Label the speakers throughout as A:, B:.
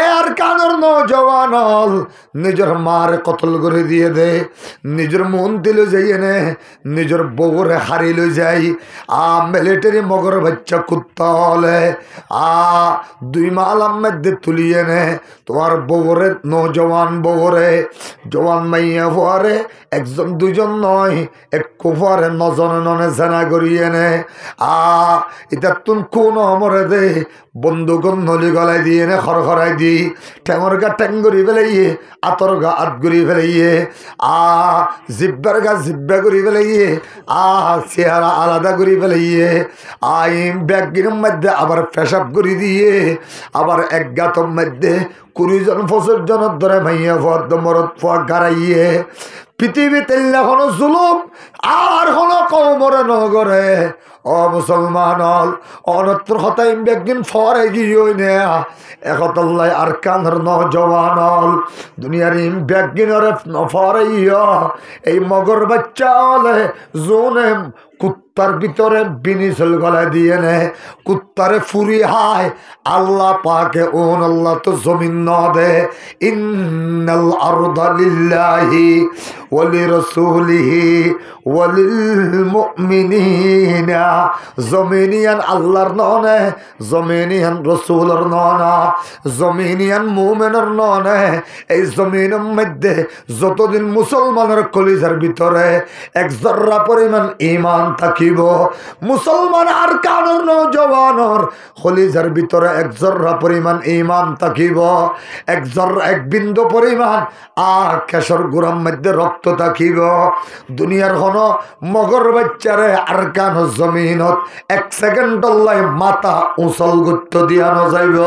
A: এর কানর নৌজওয়ান হল নিজের মার কতল করে দিয়ে দে, নিজের মন দিল যাইয়ে নে, নিজের বউরে হারি লই যাই। মিলিটারি মগর বাচ্চা কুত্তা হলে দুই মালাম মধ্যে তুলিয়ে নে তোমার বউরে, নৌজওয়ান বউরে, জওয়ান মাইয়া ফুয়ারে, একজন দুজন নয় একটু ফুয়ারে নজনে ননে জানা করিয়ে নে। এটা তুন কোন মরে দে বন্দুক নলি গলায় দিয়ে নে, খড়খড়াই দি ঠেঙর গা ঠ্যাং করি ফেলাইয়ে, আতর গা আত করি ফেলাইয়ে, জিব্বার গা জিব্বা করি ফেলাইয়ে, চেহারা আলাদা করি ফেলাইয়ে, ব্যাগির মধ্যে আবার পেশাব করি দিয়ে, আবার এক গাতর মধ্যে 20 জন 25 জনের ধরে মাইয়া ফদ মরদ ফোয়া গাড়াইয়ে। পৃথিবীতে এখনো জুলুম আর হলো কমরে নগরে। ও মুসলমান হল অনত্র হতাইম একদিন ফরে গিয়ে নেয়া একতাল্লাই আর কানর নজওয়ান হল দুনিয়ার ইম ব্যাগিনরে ফরে এই মগর বাচ্চা হলে জোনে কুত্তার ভিতরে বিনিসল গলায় দিয়ে নে, কুত্তারে ফুরি হায় আল্লাহ পাকে ওন আল্লাহ তো জমিন ন দে। ইন্নাল আরদা লিল্লাহি ওয়া লিরাসূলিহি ওয়া লিল মুমিনিনা। জমিনিয়ান আল্লাহর ননে, জমিনিয়ান রাসূলের ননা, জমিনিয়ান মুমিনের ননে। এই জমিনের মধ্যে যতদিন মুসলমানের কলিজার ভিতরে এক জর্রা পরিমাণ ঈমান থাকিব, মুসলমান আর কানুর নওজওয়ানর কলিজার ভিতরে এক জর্রা পরিমাণ ঈমান থাকিব, এক বিন্দু পরিমাণ কেশর গুড়ার মধ্যে রক্ত থাকিব, দুনিয়ার কোন মগর বাচ্চারে আর কান জমিনত 1 সেকেন্ড মাথা উঁচল গুত্ত দিয়া নযাইব।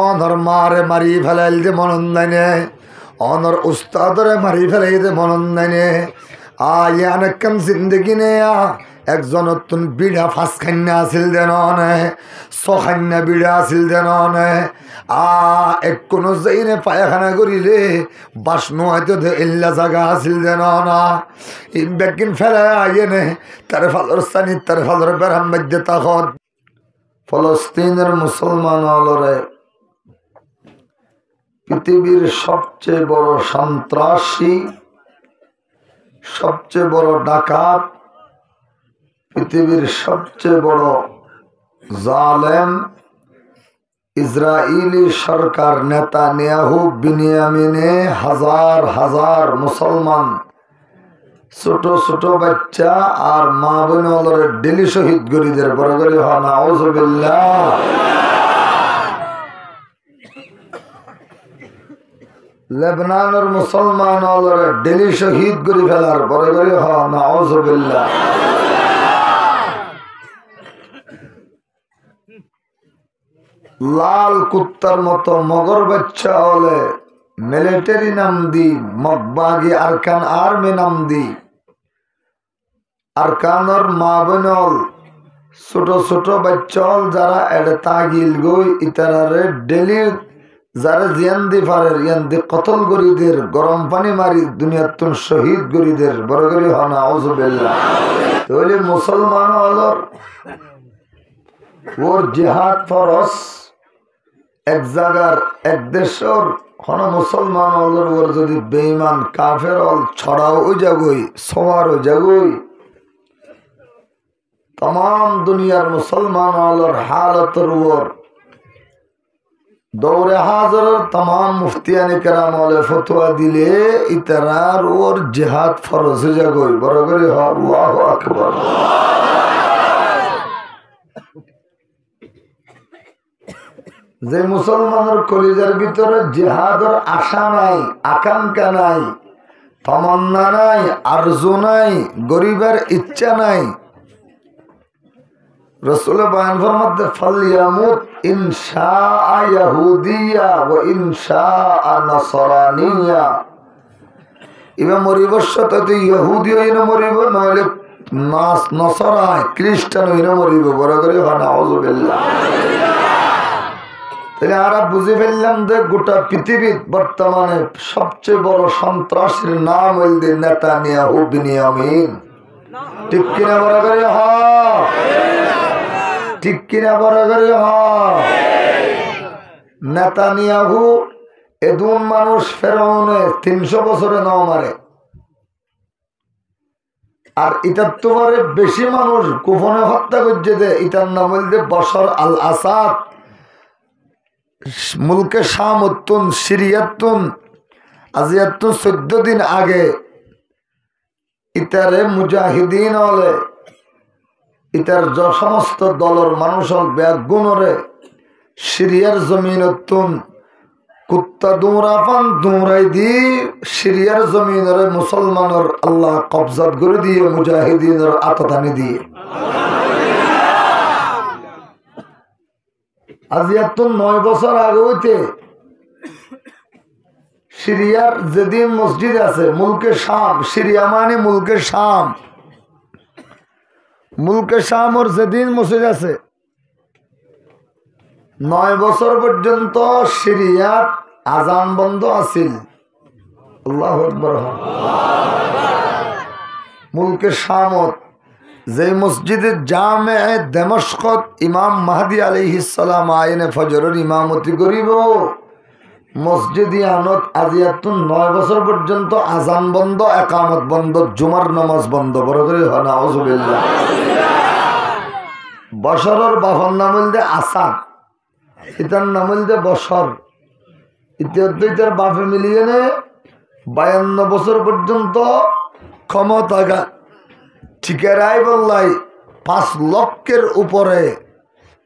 A: অনর মারে মারি ফেলাইল যে মনন নাইনে, অনর উস্তাদরে মারি ফেলাই দে মনন নাইনে। অনেকক্ষণ জিন্দগি নে একজন নতুন বিড়া ফাঁস খান্না আসিল দেন, ছখান্না বিড়া আসিল দেন, এক কোনো যাইনে পায়খানা করিলে বাসনো হয়তো এল্লা জায়গা আসিল দেন না। ব্যাগিন ফেলা আইয়ে নে তার ফালর স্থানি তার ফালর বেড়াম মধ্যে তখন ফলস্তিনের মুসলমান হলরে পৃথিবীর সবচেয়ে বড় সন্ত্রাসী, সবচেয়ে বড় ডাকাত, পৃথিবীর সবচেয়ে বড় জালেম ইসরায়েলি সরকার নেতানিয়াহু বিনিয়ামিনে হাজার হাজার মুসলমান ছোট ছোট বাচ্চা আর মা বোনের ডেলি শহীদ গরিদের বড় করে হন আউযুবিল্লাহ। লেবনানের মুসলমান ডেলি শহীদ করে ফেলার বড় করে হন আউযুবিল্লাহ। লাল কুত্তার মতো মগর বাচ্চা হলে মিলিটারি নাম দি, মগবাগি আরকান আর্মি নাম দি, আরকানর মা বোনল ছোট ছোট বাচ্চল যারা এডে তাগিল গই ইতারারে ডেলি যারা জিয়ান্দি ফারের ইয়ান্দি কতল গরিদের গরম পানি মারি দুনিয়াতুন শহীদ গরিদের বড় গরি হন আউযুবিল্লাহ। তাহলে মুসলমান হলর ওর জিহাদ ফরজ এক জায়গার এক দেশের কোন মুসলমান হলর ওর যদি বেঈমান কাফের হল ছড়াও ওই জাগই সওয়ার ওই জাগই तमाम दुनियार मुसलमान और हालतर ओर दौरे हाजर तमाम मुफ्तियान कराम फतवा दिले इतरार और जिहाद फरज जगोई बरगरी अल्लाहु আকবার। যে মুসলমানের কলিজার ভিতরে জিহাদের আশা নাই, আকাঙ্ক্ষা নাই, তমন্না নাই, আরজু নাই, গরিবের ইচ্ছা নাই, रसूल बयान फरमाते फलयमुत इंशाअ यहूदिया व इंशाअ नसरानिया। এবার মরিবর সাথে তো ইহুদি হইনা মরিব, নইলে নসরায় খ্রিস্টান হইনা মরিব। বড় করে নাউযুবিল্লাহ। তাহলে আমরা বুঝে ফেললাম যে গোটা পৃথিবীর বর্তমানে সবচেয়ে বড় সন্ত্রাসীর নাম হইল নেতানিয়াহু বিনিয়ামিন। ঠিক কিনা বড় করে ঠিক কিনা বড় করে নেতানিয়াহু এদুন মানুষ ফেরাউনে 300 বছরে নাও মারে, আর ইটার তোমার বেশি মানুষ গোপনে হত্যা করছে। যে ইটার নাম হইল বশর আল আসাদ। মুলকে শামুন সিরিয়াতুন আজিয়াতুন 14 দিন আগে ইতারে মুজাহিদিন হলে ইতার সমস্ত দলের মানুষ ব্যাগুণরে সিরিয়ার জমিনতুন কুত্তা দুমরাফান দুমরাই দি সিরিয়ার জমিনরে মুসলমানের আল্লাহ কবজাত করে দিয়ে মুজাহিদিনের আততানি দিয়ে। আজি এত 9 বছর আগে হইতে সিরিয়ার যেদিন মসজিদ আছে মুলকে শাম, সিরিয়া মানে মুলকে শাম, মুলকে শাম ওর যেদিন মসজিদ আছে 9 বছর পর্যন্ত সিরিয়ার আজান বন্ধ আছিল। আল্লাহু আকবার। মুলকে শামত যে মসজিদে জামে দামেস্কত ইমাম মাহদি আলাইহিস সালাম আইনে ফজরের ইমামতি করিব, মসজিদ আনত আজিয়াতুন 9 বছর পর্যন্ত আজান বন্ধ, একামত বন্ধ, জুমার নামাজ বন্ধ। বড় করে নাউযুবিল্লাহ। বশরের বাবার নাম হইল আসাদ, ইতার নাম হইল বশর। ইতার বাপে মিলিয়ে 52 বছর পর্যন্ত ক্ষমতা ঠিকেরাই বললাই 5 লক্ষের উপরে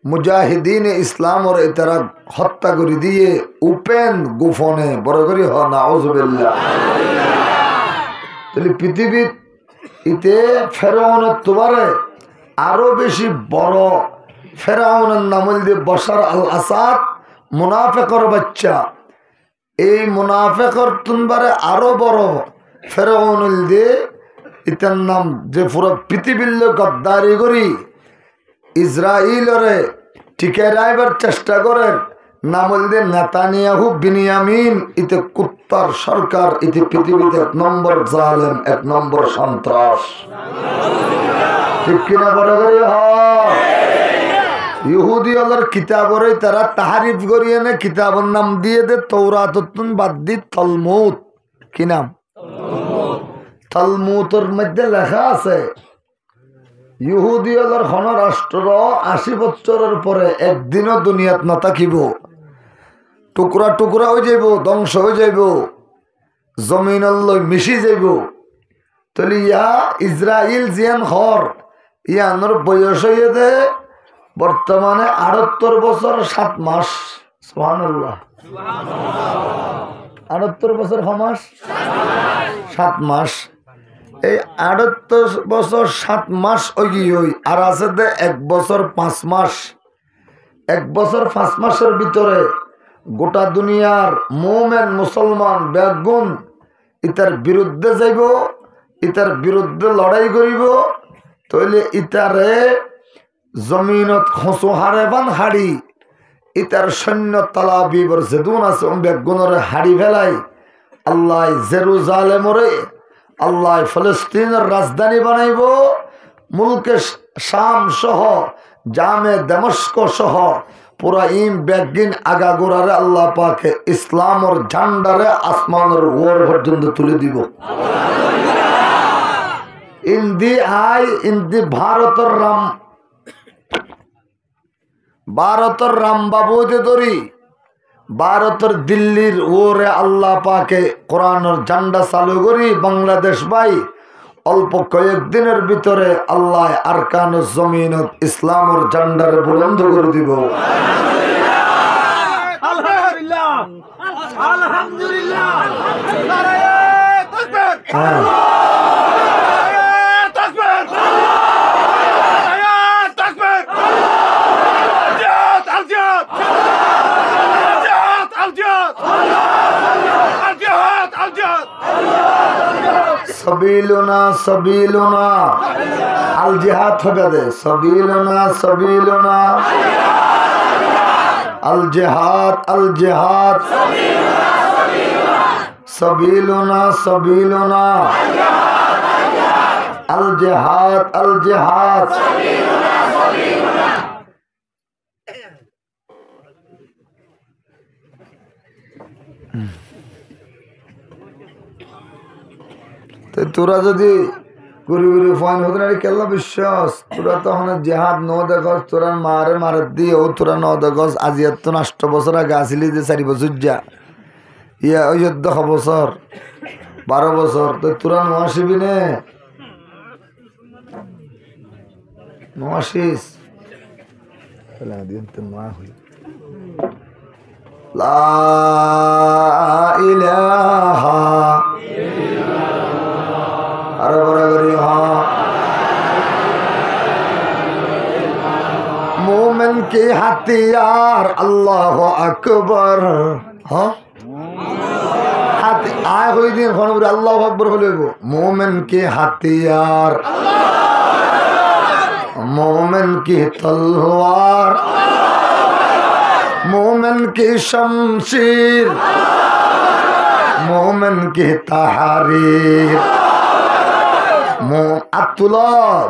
A: মুজাহিদিন ইসলাম ওর তারা হত্যা করে দিয়ে উপেন গোপনে। বড় করে নাউযুবিল্লাহ। তাহলে পৃথিবীর ইতে ফেরাউনের তোমারে আরো বেশি বড় ফেরাউনের নাম হইল বশর আল আসাদ, মুনাফেকর বাচ্চা। এই মুনাফেকর তুনবারে আরো বড় ফেরাউন দিয়ে ইতার নাম যে পুরো পৃথিবীর গদ্দারি করি ইসরায়েলরে টিকে রাখবার চেষ্টা করেন, নাম হইল নেতানিয়াহু বিনিয়ামিন। ইতে কুত্তার সরকার, ইতে পৃথিবীতে 1 নম্বর জালেম, 1 নম্বর সন্ত্রাস। ঠিক কিনা বড় করে ইহুদি হলার কিতাবরে তারা তাহারিফ করিয়ে নে, কিতাবের নাম দিয়ে দে তৌরাত বাদ দি তালমুদ। কি নাম? তালমুদের মধ্যে লেখা আছে ইহুদি হলার রাষ্ট্র 80 বছরের পরে একদিনও দুনিয়াত না থাকিব, টুকরা টুকরা হয়ে যাইব, ধ্বংস হয়ে যাইব, জমিন মিশি যাইব। তাহলে ইয়া ইসরায়েল জিয়ান হর ইয়ানোর বয়স হয়ে দে বর্তমানে 78 বছর 7 মাস। সুবহানাল্লাহ। 78 বছর মাস 7 মাস। এই 78 বছর 7 মাস ওই আর আছে দে 1 বছর 5 মাস। 1 বছর 5 মাসের ভিতরে গোটা দুনিয়ার মুমিন মুসলমান বেগুন ইতার বিরুদ্ধে যাইব, ইতার বিরুদ্ধে লড়াই করিব। তইলে ইতারে জমিনত খসু হারেবান হাড়ি, ইতার সৈন্য তালাবিবর যেদুন আছে বেগুনের হাড়ি ফেলাই আল্লাহ জেরুজালেমরে আল্লাহ ফলস্তিনের রাজধানী বানাইব। মুলকে শাম সহ জামে দামেস্ক সহ পুরা ইম বেগিন আগাগোড়ারে আল্লাহ পাকে ইসলামর ঝান্ডারে আসমানের ওর পর্যন্ত তুলে দিব। ইন্দি ভারতের রামবাবু যে ধরি ভারতের দিল্লির ওরে আল্লাহ পাকে কোরআনের ঝান্ডা চালু করি বাংলাদেশ ভাই অল্প কয়েকদিনের ভিতরে আল্লাহ আরকান জমিনত ইসলামের ঝান্ডারে বুলন্দ করে দিব। আলহামদুলিল্লাহ আলহামদুলিল্লাহ। সাবিলুনা সাবিলুনা আল জিহাদ হবে দে সাবিলুনা সাবিলুনা আল জিহাদ সাবিলুনা সাবিলুনা আল জিহাদ তোরা যদি গুরু গুরু ফাইন হতো না কেল্লা বিশ্বাস তোরা তখন জেহাদ ন দেখস তোরা মারে দিয়ে তোরা ন দেখস আজি এত নষ্ট বছর আগে আসিলি যে 4 বছর যা ইয়া ওই 10 বছর 12 বছর তো তোরা নোয়াশিবি নে নোয়াশিস লা ইলাহা আরে বরাবরি मोमिन के हथियार अल्लाह अकबर हाँ आए हुई दिन अल्लाह अकबर बोले मोमिन के हथियार मोमिन की तलवार मोमिन की शमशीर मोमिन की तहरीर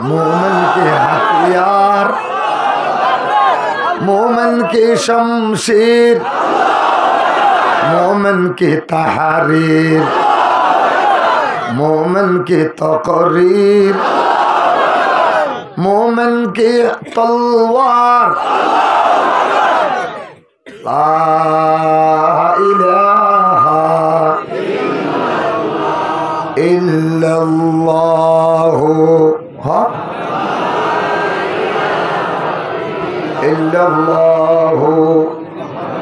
A: मोमिन के हथियार मोमिन की शमशीर मोमिन की तहरीर मोमिन की तकरीर मोमिन की तलवार ला इलाहा इल्लल्लाह हाँ इल्लल्लाह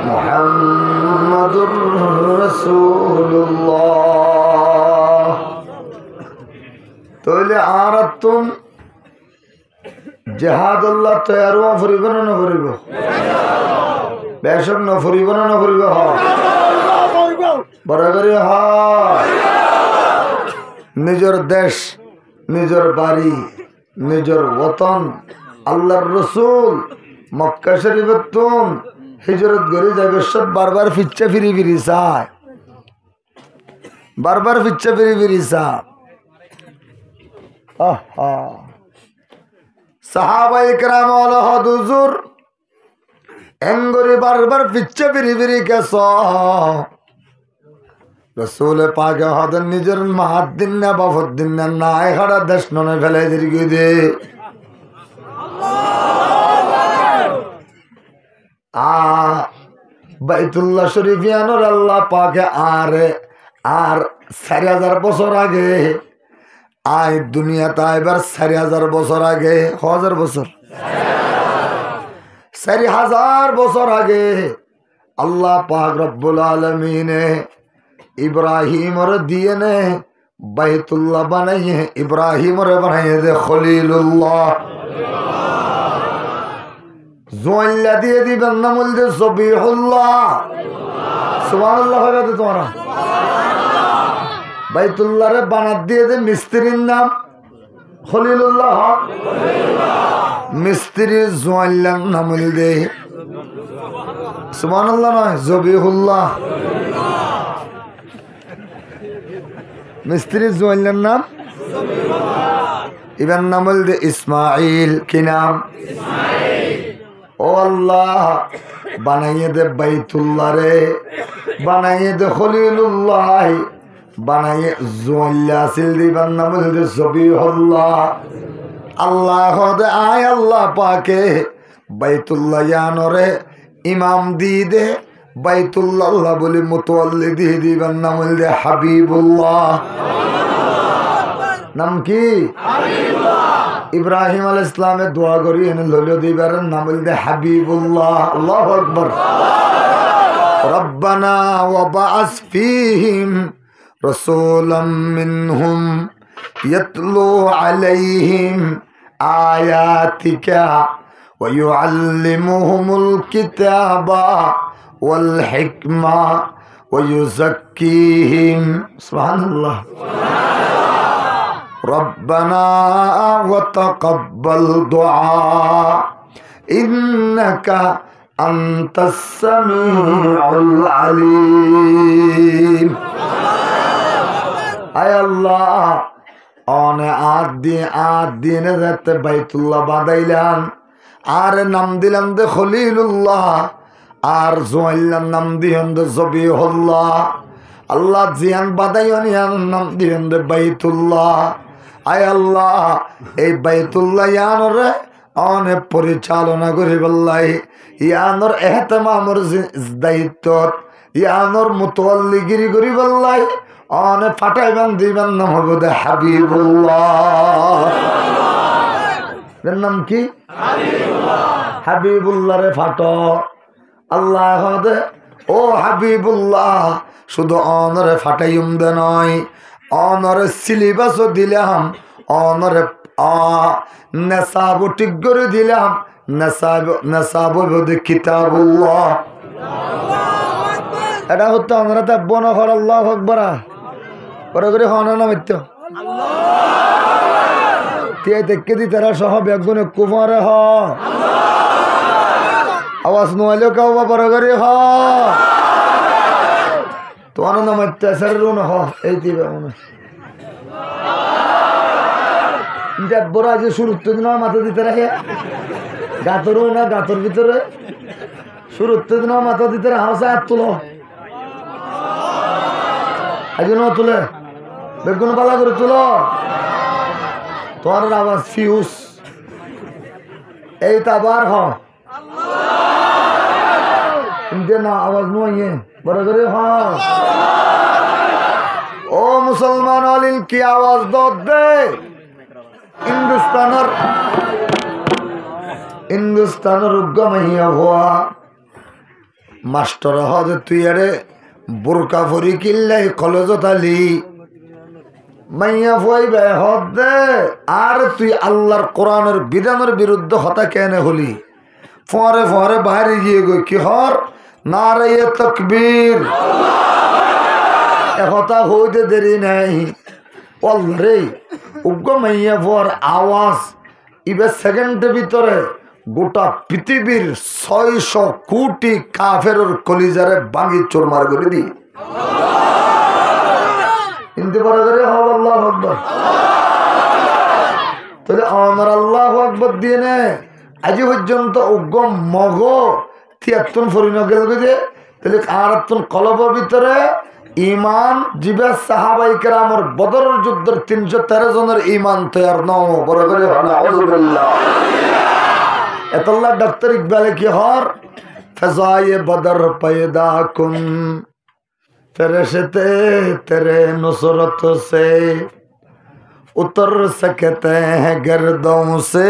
A: मुहम्मदुर रसूलुल्लाह तोले आरतुम जिहाद अल्लाह तैयार हुआ फरीब ना फरीब बेशक न फरीब ना फरीब हाँ बराबर हाँ निजर देश निजर बाड़ी निजर वतन अल्लाहर रसूल मक्का शरीफ तुम हिजरत करे जाबे सब बार फिच्चा फिरी साय बार फिच्चा फिरी सा साहाबा इकराम वाला हुजूर एंगरी बार फिच्चा फिरी के सो रसूल पाक हदन निजर महाद्दिन ना बाफुद्दिन ना आए खड़ा दशनों ने फैले दिर्गी दे বাইতুল্লাহ শরীফ ইয়ানোর আল্লাহ পাকে আর 4000 বছর আগে আয় দুনিয়াতে আইবার 4000 বছর আগে 1000 বছর 4000 বছর আগে আল্লাহ পাক রব্বুল আলামিন इब्राहिम और दिए ने बैतुल्लाह बनाइए इब्राहिम और बनाइए दे खलीलुल्लाह जुअल्ला दिए दी बंदा मुल दे सबिहुल्लाह सुभानुल्लाह होगा तो तुम्हारा बैतुल्लाह रे बना दिए दे मिस्त्री नाम खलीलुल्लाह मिस्त्री जुअल्ला नाम मुल दे सुभानुल्लाह ना सबिहुल्लाह मिस्त्री जुअल्लार नाम इबन नामल दे इस्माइल की नाम ओ अल्लाह बनाइए दे बैतुल्लाह रे बनाइए दे खलीलुल्लाह बनाइए जुअल्ला सिल दी इबन नामल दे सबिहुल्लाह अल्लाह दे आय अल्लाह पाके बैतुल्लाह यानो रे इमाम दी दे बैतुल्लाह बोले मुतवल्ली दी नाम दे हबीबुल्लाह नाम की इब्राहिम अलैहिस सलाम दुआ करी एने ललो दीबार नाम दे हबीबुल्लाह अल्लाहु अकबर रब्बना वबअस फीहिम रसूलन मिनहुम यतलू अलैहिम आयातिका वयुअल्लिमुहुमुल किताबा والحكمة ويزكيهم سبحان الله রব্বানা ওয়া তাকাব্বাল দুআ ইন্নাকা আনতাস সামিউল আলিম। আয় আল্লাহ, অনে আদ দিনে যাতে বাইতুল্লাহ বাদাইলাম, আর নাম দিলাম দে খলিলুল্লাহ, আর জোয়াইলার নাম দিলাম দে জবিহুল্লাহ। আল্লাহ জিয়ান বাদাইয়ান নাম দিলাম দে বাইতুল্লাহ। আয় আল্লাহ, এই বাইতুল্লাহ ইয়ানরে অনে পরিচালনা করি বললাই, ইয়ানোর এহতেমামর দায়িত্ব, ইয়ানোর মুতওয়াল্লিগিরি করি বললাই, অনে ফাটাইবান দিবান নাম হবে দে হাবিবুল্লাহ। এর নাম কি? হাবিবুল্লাহ রে ফাটো। আল্লাহ দে ও হাবিবুল্লাহ, শুধু অনরে ফাটাইম দে নয়, অনরে সিলেবাসও দিলাম, অনরে নেশাব ঠিক করে দিলাম, নেশাব কিতাবুল্লাহ। এটা হচ্ছে আমরা দেখবো না হর আল্লাহ আকবরা পরে করে হন না মিত্য দেখে দি তারা সহ বেগুনে কুমারে হ আওয়াজ নোয়াইলেও কাউ বা পরে করে হ তোমার নাম অত্যাচারেরও না হ এই দিবে মনে দেখবো আজ শুরুর তো দিন মাথা দিতে রাখে গাতরও না গাতর ভিতরে শুরুর তো দিন মাথা দিতে রাখা হাত তুলো আজ তুলে বেগুন পালা করে তুলো তোমার আওয়াজ ফিউস এই তো আবার হ না আওয়াজ নয় বড় করে হ ও মুসলমান অলিল কি আওয়াজ দে হিন্দুস্তানের উগ্গমাইয়া হওয়া মাস্টার হদে তুই আরে বোরকা ফরি কিল্লাই কলেজত আলি মাইয়া ফুয়াইবে হদে আর তুই আল্লাহর কোরআনের বিধানের বিরুদ্ধে হতা কেনে হলি ফরে ফরে বাইরে গিয়ে গই কি হর নারে তাকবীর একথা হইতে দেরি নাই অলরে উগ্গমাইয়া ফুয়ার আওয়াজ ইবে সেকেন্ডের ভিতরে গোটা পৃথিবীর 600 কোটি কাফের কলিজারে ভাঙি চোরমার করে দি হিন্দি পরে করে আল্লাহু আকবার তাহলে আমার আল্লাহু আকবার দিয়ে নে আজ পর্যন্ত উগ্গম মগ 73 ফরিন গেল যে তাহলে আর কলবের ভিতরে ইমান জিবে সাহাবাই কেরামর বদরের যুদ্ধের 313 জনের ইমান তৈয়ার নও বড় করে আউযুবিল্লাহ এতল্লাহ ডক্টর ইকবালে কি হর ফজায়ে বদর पैदा कुन फरिश्ते तेरे नुसरत से उतर सकते हैं गर्दों से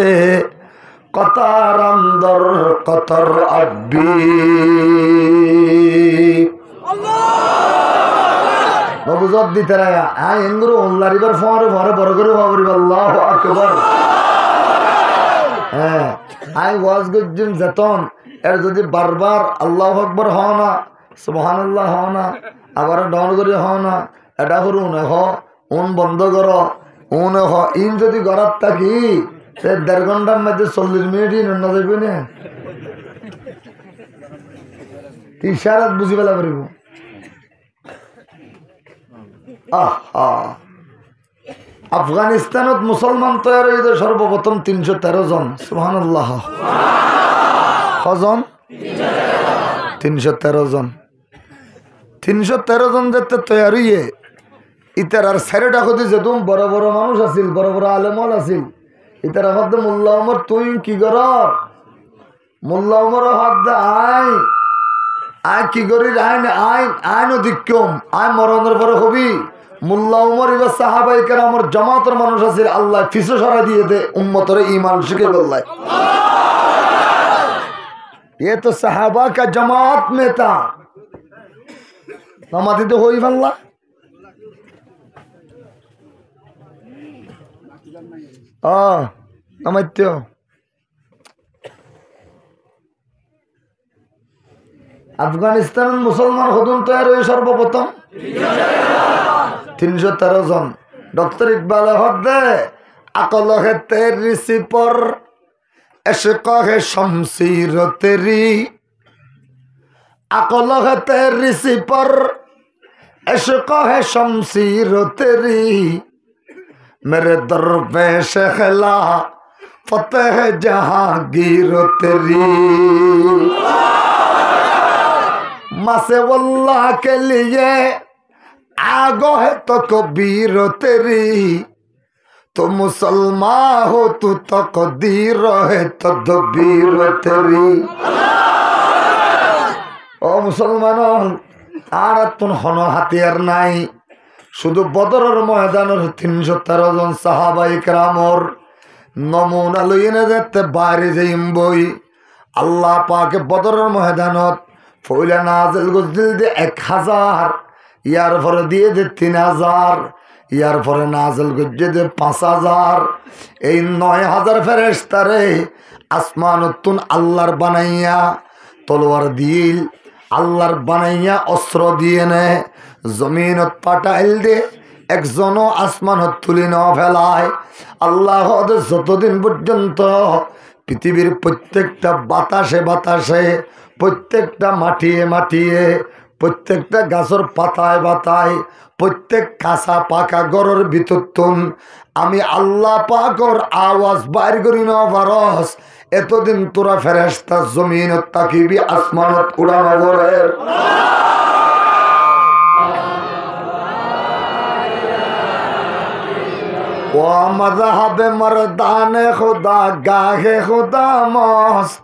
A: कतार अंदर कतर अब्बी बाबू जब दी तरह आए इंग्रो अल्लाह रिवर फॉरे फॉरे बरगरो बाबरी अल्लाहु अकबर হ্যাঁ আই ওয়াজ গজ্জিন যেতন এর যদি বারবার আল্লাহু আকবার হ না সুবহানাল্লাহ হ না আবার ডাউন করে হ না এটা করুন হ উন বন্ধ কর উন হ ইন যদি গরাত থাকি সে 1.5 ঘন্টার মধ্যে 40 মিনিট ইন না যাবে না ইশারাত বুঝি পেলা পারিব আহা আফগানিস্তানত মুসলমান তৈরি হয়েছে সর্বপ্রথম 313 জন সুবহানাল্লাহ কজন 313 জন 313 জন যেতে তৈরি হয়ে ইতার আর সাইডটা হতে যেতুম বড় বড় মানুষ আছিল বড় বড় আলেমল আছিল ইতার হদ্দে মোল্লা ওমর তুই কি কর মোল্লা ওমর হদ্দে আয় কি করি আইন আইন আইন অধিক্যম আয় মরণের পরে হবি মোল্লা উমর ইবা সাহাবাই কেরামর জামাতের মানুষ আছে আল্লাহ ফিসে সরা দিয়ে দে উম্মতের ঈমান শিখে বললাই ये तो साहबा का जमात में था नमाती तो होई बल्ला नमत्यो আফগানিস্তান মুসলমান হদুন তৈরি হয়ে সর্বপ্রথম 313 জন डॉक्टर इकबाल हदे अकल है तेरी सी पर इश्क है शमशीर तेरी अकल है तेरी सी पर इश्क है शमशीर तेरी मेरे दर पे शखला फतेह जहांगीर तेरी मासे वल्लाह के लिए आगो है तो कबीर तेरी तो मुसलमान हो तू तो कदीर है तदबीर तेरी ओ मुसलमान আর তুন হন হাতিয়ার নাই শুধু বদরের ময়দানের 313 জন সাহাবা ইকরামর নমুনা লইনে যেতে বাইরে যাইম বই আল্লাহ পাকে বদরের ময়দানত ফইলা নাজিল গজল দে 1000 ইয়ার পরে দিয়ে দে 3000 ইয়ার পরে নাজিল গজল দে 5000 এই 9000 ফেরেশতারে আসমানতুন আল্লাহর বানাইয়া তলোয়ার দিল আল্লাহর বানাইয়া অস্ত্র দিয়ে নে জমিনত পাঠাইল দে একজনও আসমানত তুলি ন ফেলায় আল্লাহ যতদিন পর্যন্ত পৃথিবীর প্রত্যেকটা বাতাসে বাতাসে প্রত্যেকটা মাটিয়ে মাটিয়ে প্রত্যেকটা গাছের পাতায় পাতায় প্রত্যেক কাঁচা পাকা গড়ের ভিতর তুন আমি আল্লাহ পাকর আওয়াজ বাইর করি না পারস এতদিন তোরা ফেরেশতা জমিনত তাকিবি আসমানত উড়ানো বলে ও মযহাবে মর্দানে খুদা গাহে খুদা মস্ত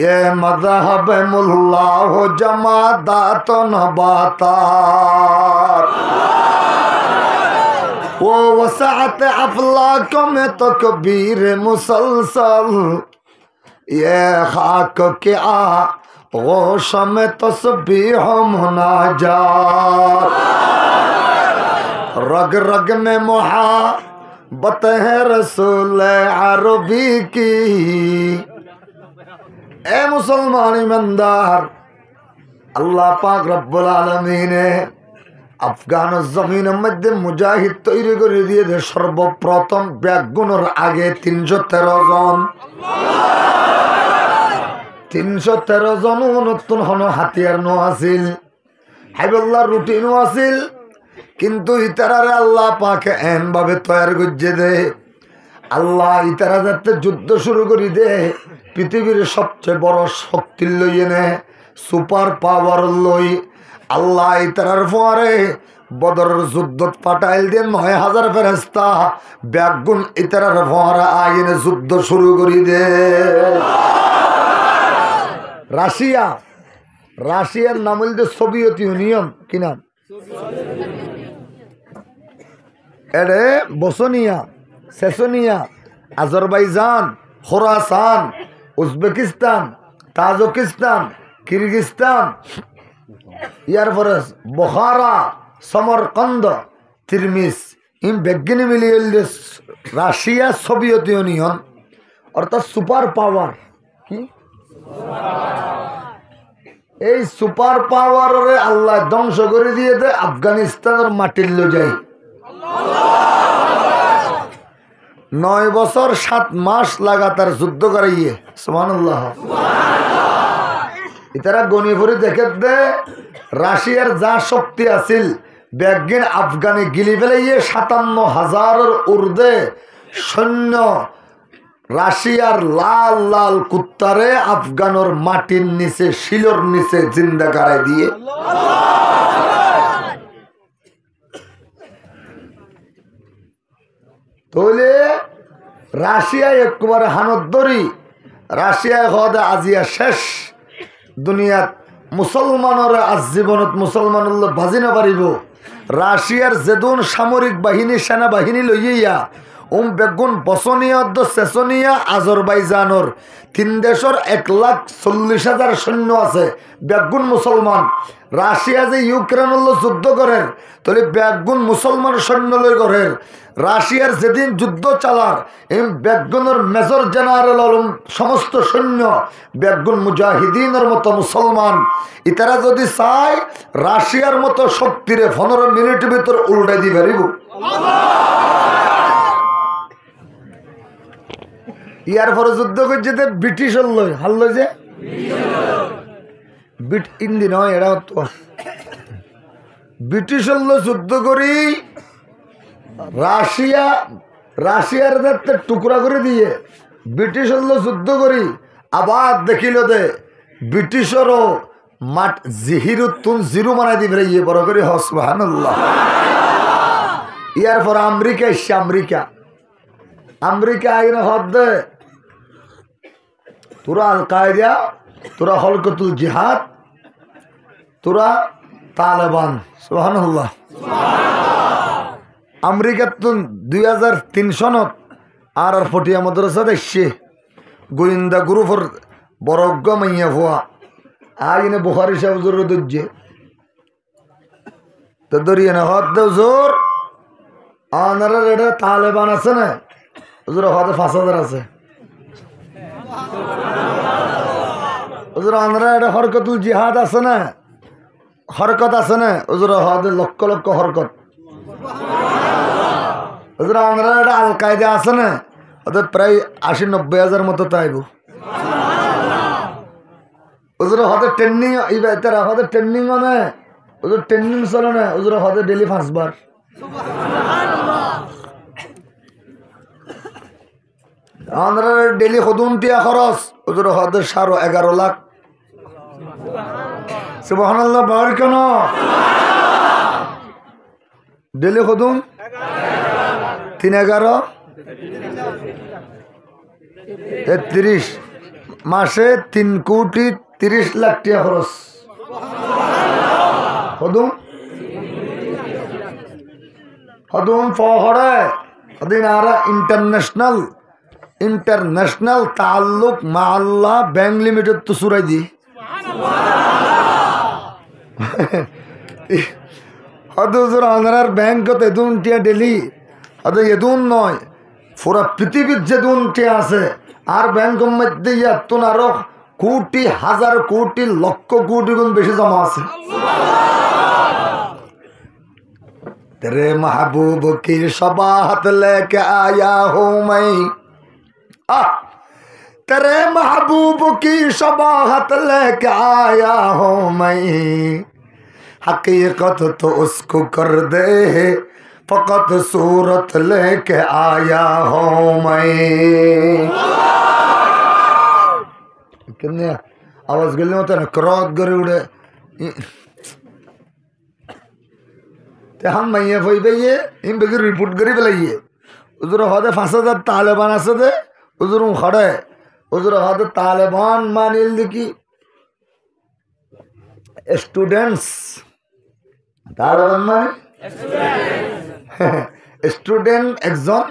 A: ये मज़हब मुल्ला हो जमादात नबातात वो वसात अफलाक में तो कबीर मुसलसल ये खाक के गोश में तस्बीह मुनाजात रग रग में मुहाबत है रसूल अरबी की ए मुसलमान ईमानदार अल्लाह पाक रब्बुल आलमीने अफगान जमीনের মধ্যে মুজাহিদ তৈরি করে দিয়ে দে সর্বপ্রথম ব্যাগুনের আগে 313 জন 313 জন নতুন হন হাতিয়ার নো আছিল হাবিবুল্লাহ রুটিনও আছিল কিন্তু ইতারারে আল্লাহ পাকে এন ভাবে তৈরি করে দে আল্লাহ ইতারা যাতে যুদ্ধ শুরু করে দে পৃথিবীর সবচেয়ে বড় শক্তি লইয়ে নে সুপার পাওয়ার লই আল্লাহ ইতারার পরে বদরের যুদ্ধ পাঠাইল দিয়ে 9000 ফেরেশতা ব্যাগুন ইতারার পরে আইনে যুদ্ধ শুরু করে দে রাশিয়ার নাম হইল সোভিয়েত ইউনিয়ন কি নাম এরে Bosnia Chechnya Azerbaijan Khorasan Uzbekistan Tajikistan Kyrgyzstan ইয়ার পরে বুখারা সমরকন্দ তিরমিস ইন বেগিনি মিলিয়ে রাশিয়া সোভিয়েত ইউনিয়ন অর্থাৎ সুপার পাওয়ার কি এই সুপার পাওয়ারে আল্লাহ ধ্বংস করে দিয়ে দেয় আফগানিস্তানের মাটির লো যায় 9 বছর 7 মাস লাগাতার যুদ্ধ করাইয়ে সুবহানাল্লাহ ইতারা গনিপুরি দেখে দে রাশিয়ার যা শক্তি আছিল ব্যাগিন আফগানে গিলি ফেলাইয়ে 57,000-এর ঊর্ধ্বে সৈন্য রাশিয়ার লাল লাল কুত্তারে আফগানোর মাটির নিচে শিলর নিচে জিন্দা করাই দিয়ে তাহলে রাশিয়ায় একবারে হানতদরি রাশিয়ায় হদে আজিয়া শেষ দুনিয়াত মুসলমানরা আজীবনত মুসলমানুল্লাহ বাজি না পারিব রাশিয়ার যেদুন সামরিক বাহিনী সেনাবাহিনী লইয়া বেগুন বসনিয়া সেসনিয়া আজরবাইজানোর 3 দেশের 1,40,000 সৈন্য আছে বেগুন মুসলমান। রাশিয়া যে ইউক্রেন যুদ্ধ করেন তাহলে বেগুন মুসলমান সৈন্য লই করেন। রাশিয়ার যেদিন যুদ্ধ চালার এই বেগুনের মেজর জেনারেল সমস্ত সৈন্য বেগুন মুজাহিদিনের মতো মুসলমান। ইতারা যদি চায় রাশিয়ার মতো শক্তিরে 15 মিনিটের ভিতর উল্টাই দিবে পারিব। ইয়ার পরে যুদ্ধ করছে ব্রিটিশ হারল যে ইন্দি নয় এরা তো ব্রিটিশ যুদ্ধ করি রাশিয়ার টুকরা করে দিয়ে ব্রিটিশ যুদ্ধ করি আবার দেখিল দে ব্রিটিশেরও মাঠ জিহিরুত্তুন জিরু মানাই দিবে ইয়ে বড় করে সুবহানাল্লাহ। ইয়ার পর আমেরিকা এসছে আমেরিকা আইন হদ দে তোরা আল কায়দা তোরা হলকতুল জিহাদ তোরা তালেবান সুবহানাল্লাহ। আমেরিকার তো 2003 সনত আর ফটিয়া মাদ্রাসা দেখছে গোয়েন্দা গ্রুপের বরজ্ঞ মাইয়া ভুয়া আইনে বুখারি সাহেব জোর দজ্জে তো দরিয়ে না হদ দেও জোর আনারা এটা তালেবান আছে না ওজোর হদে 5,000 আছে ওজোর আনারা এটা হরকতুল জিহাদ আছে না হরকত আছে না ওজোর হদে লক্ষ লক্ষ হরকত ওজোর আনারা এটা আল কায়দা আছে না ওদের প্রায় 80-90 হাজার মতো তাইব ওজোর হদে ট্রেনিং তারা হদে ট্রেনিং মানে ওজোর ট্রেনিং চলে না ওজোর হদে ডেলি 5 বার আমরা ডেলি হদুন টিয়া খরচ ওজোর হদে 11.5 লাখ সুবহানাল্লাহ বার কেন ডেলি হদুন 3-11 33 মাসে 3,30,00,000 টাকা খরচ হদুন ফহরে দিন আর ইন্টারন্যাশনাল তাল্লুক মাল্লা ব্যাংক লিমিটেড তো সুরাই দি হদুর আনার ব্যাংক এদুন টিয়া ডেলি হদ এদুন নয় পুরা পৃথিবীর যেদুন টিয়া আছে আর ব্যাংকের মধ্যে ইয়াতুন আরো কোটি হাজার কোটি লক্ষ কোটি গুণ বেশি জমা আছে। तेरे महबूब की शबाहत लेके आया हूँ मैं तेरे महबूब की शबाहत लेके आया हूँ मैं हकीकत तो उसको कर दे फकत सूरत लेके आया हूँ मैं। कितने आवाज गले होता है क्रॉस करे उड़े हम मैया फई पाइए इन बेगी रिपोर्ट करी पेलाइए उजर हदे 5,000 तालेबान আছে দে उजर खड़े उजर हदे तालेबान मानिल देखी स्टूडेंट्स तालेबान माने स्टूडेंट একজন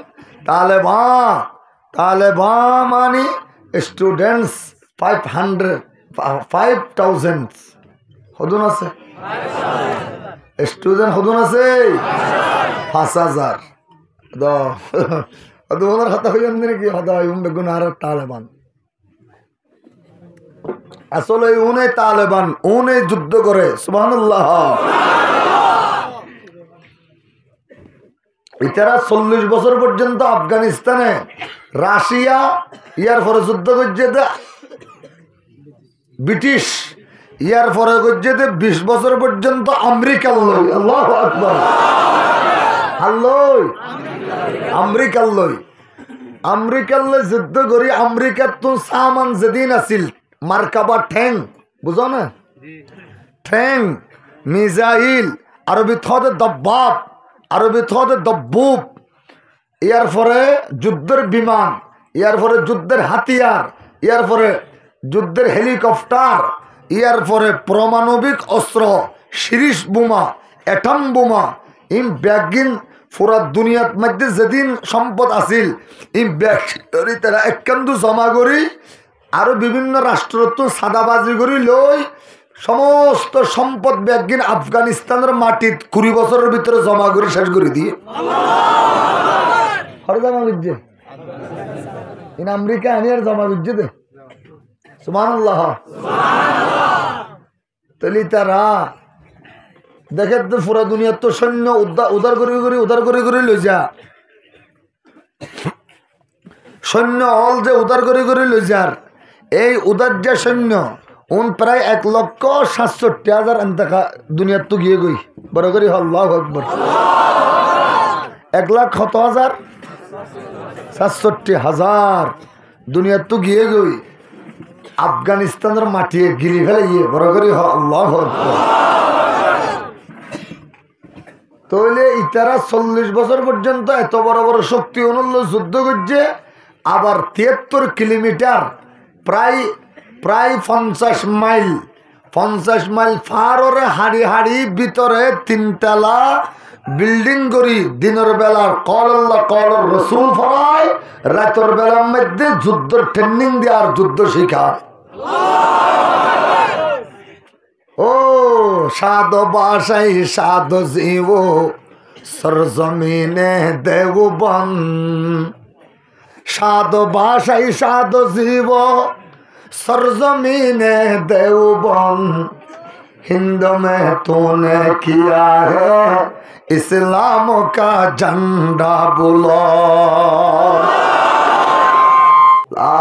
A: तालेबान माने स्टूडेंट्स 5,000 হদুন আছে স্টুডেন্ট হদুন আছে 5,000 ওনার কথা হইন কি হদা বেগুন আর তালেবান আসলে উনি তালেবান উনি যুদ্ধ করে সুবহানাল্লাহ। ইতারা 40 বছর পর্যন্ত আফগানিস্তানে রাশিয়া ইয়ার পরে যুদ্ধ করছে ব্রিটিশ ইয়ার পরে করছে 20 বছর পর্যন্ত আমেরিকার লই আল্লাহু আকবার আমেরিকার লই যুদ্ধ করি আমেরিকার তো সামান যেদিন আছিল মার্কাবা ঠ্যাং বুঝো না ঠ্যাং মিসাইল আরবি থদে দব্বাব আরবি থদে দব্বুব ইয়ার পরে যুদ্ধের বিমান ইয়ার পরে যুদ্ধের হাতিয়ার ইয়ার পরে যুদ্ধের হেলিকপ্টার ইয়ার পরে পারমাণবিক অস্ত্র সিরিজ বোমা অ্যাটম বোমা ইন ব্যাগিন পুরা দুনিয়ার মধ্যে যেদিন সম্পদ আছিল এই ব্যাগ তারা একান্দু জমা করি আরো বিভিন্ন রাষ্ট্রত্ব সাদাবাজি করি লই সমস্ত সম্পদ ব্যাগিন আফগানিস্তানের মাটিত 20 বছরের ভিতরে জমা করে শেষ করে দিয়ে জমা করছে ইন আমেরিকা আনিয়ার জমা করছে দে সুবহানাল্লাহ তাহলে তারা দেখে তো পুরা দুনিয়ার তো সৈন্য উদার করে লই যা সৈন্য হল যে উদার করে লই যার এই উদার যে সৈন্য প্রায় 1,67,000 টাকা দুনিয়ার তো গিয়ে গই বড় করি আল্লাহু আকবার 1,67,000 দুনিয়ার তো গিয়ে গই আফগানিস্তানের মাটিয়ে গিলি ফেলে গিয়ে বড় করি আল্লাহু আকবার তাহলে ইতারা 40 বছর পর্যন্ত এত বড় বড় শক্তি অনুল্ল যুদ্ধ করছে আবার 73 কিলোমিটার প্রায় 50 মাইল ফাররে হাড়ি ভিতরে 3 তলা বিল্ডিং করি দিনের বেলা কল আল্লাহ কল রসুল ফরায় রাতের বেলার মধ্যে যুদ্ধ ট্রেনিং দিয়ে আর যুদ্ধ শিখায় ও সাধ বাসাই সাধ জীব সরজমিনে দেবন সাধ বাসাই সাধ জীব সরজমিনে দেবন हिंद में तूने किया है इस्लाम का झंडा बुलो ला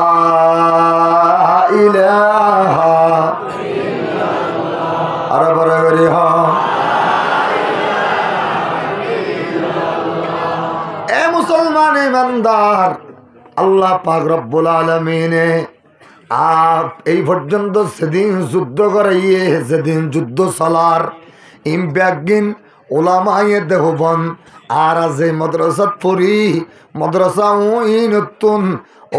A: इलाहा अरे बराबरी हाँ ए मुसलमान ईमानदार अल्लाह पाक रब्बुल आलमीन এই পর্যন্ত সেদিন যুদ্ধ করাইয়ে যেদিন যুদ্ধ চলার ইমব্যাগিন ওলামায়ে দেহবন আর আজ মাদ্রাসাত পড়ি মাদ্রাসা ই নতুন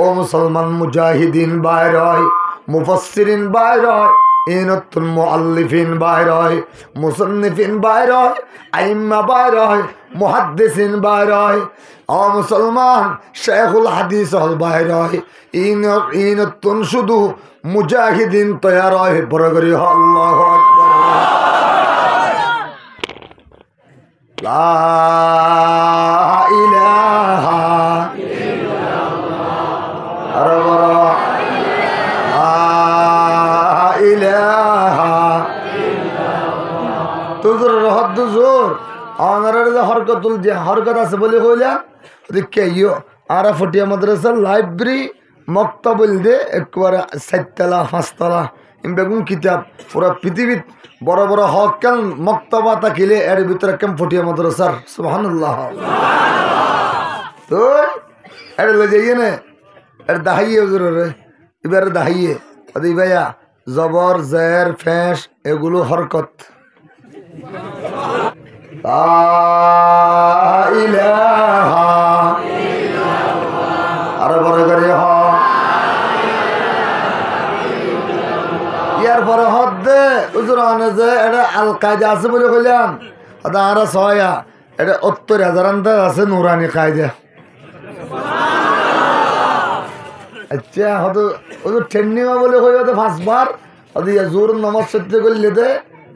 A: ও মুসলমান মুজাহিদিন বাইর হয় মুফাসসিরিন বাইর হয় ই নতুন মুআল্লিফিন বাইর হয় মুসান্নিফিন বাইর হয় আইম্মা বাইর হয় মুহাদ্দিসিন বাইর হয় ও মুসলমান শেখুল হাদিস হল বাইর হয় ই নতুন শুধু মুজাহিদিন তৈয়ার হয় বড় করি আল্লাহু আকবার লা ইলাহা ইল্লাল্লাহ আরে বড় লা ইলাহা ইল্লাল্লাহ তুজুর রহদ জোর অনারের যে হরকতুল যে হরকত আছে বলে কইলাম দেখে ইয়ো আরা ফটিয়া মাদ্রাসা লাইব্রেরি মক্তবল দে একবারে 4 তলা 5 তলা বেগুন কিতাব পুরা পৃথিবীত বড় বড় হকাল মক্তবা থাকিলে এর ভিতরে কেম ফটিয়া মাদ্রাসার সুবহানাল্লাহ তো এর লই যাইয়ে না এর দাহাইয়ে হুজুর রে এবারে দাহাইয়ে আদি ভাইয়া জবর জের ফেস এগুলো হরকত লা ইলাহা ইল্লাল্লাহ আরে বড় করে হ ইয়ার পরে হদ্দে হুজুর আনে যে এটা আল কায়দা আছে বলে কইলাম আদা আরা ছয়া এটা ৭০,০০০ আন্দা আছে নুরানি কায়দা আচ্ছা হয়তো ওই ট্রেনিং বলে কই হয়তো 5 বার হয়তো ইয়া জোর নামাজ সত্যি করলে দে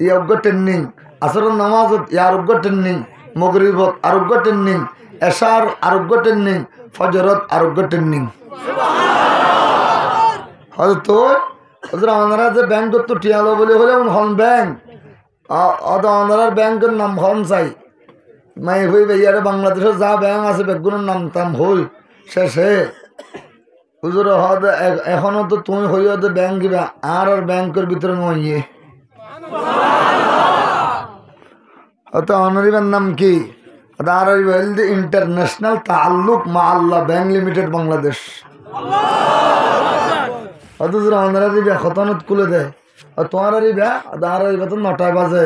A: ইয়া অজ্ঞ ট্রেনিং আসরের নামাজ আরোগ্য ট্রেনিং মগরিবত আরোগ্য ট্রেনিং এশার আরোগ্য ট্রেনিং ফজরত আরোগ্য ট্রেনিং হয়তো ওনারা যে ব্যাংক তো টিয়ালো বলে হলে হন ব্যাংক ওনার ব্যাংকের নাম হন চাই মাই হই ভাইয়ারে বাংলাদেশের যা ব্যাংক আছে ব্যাংকগুলোর নাম টাম হই শেষে হুজুর হদ এখনো তো তুমি হইয়া তো ব্যাংক দিবা আর ব্যাংকের ভিতরে নইয়ে অত অনারিবার নাম কি আর ইন্টারন্যাশনাল তাল্লুক মা আল্লাহ ব্যাংক লিমিটেড বাংলাদেশ অত ওনারা দিবে খতনত খুলে দেয় তোমার আরিবা আর আরিবা তো 9টায় বাজে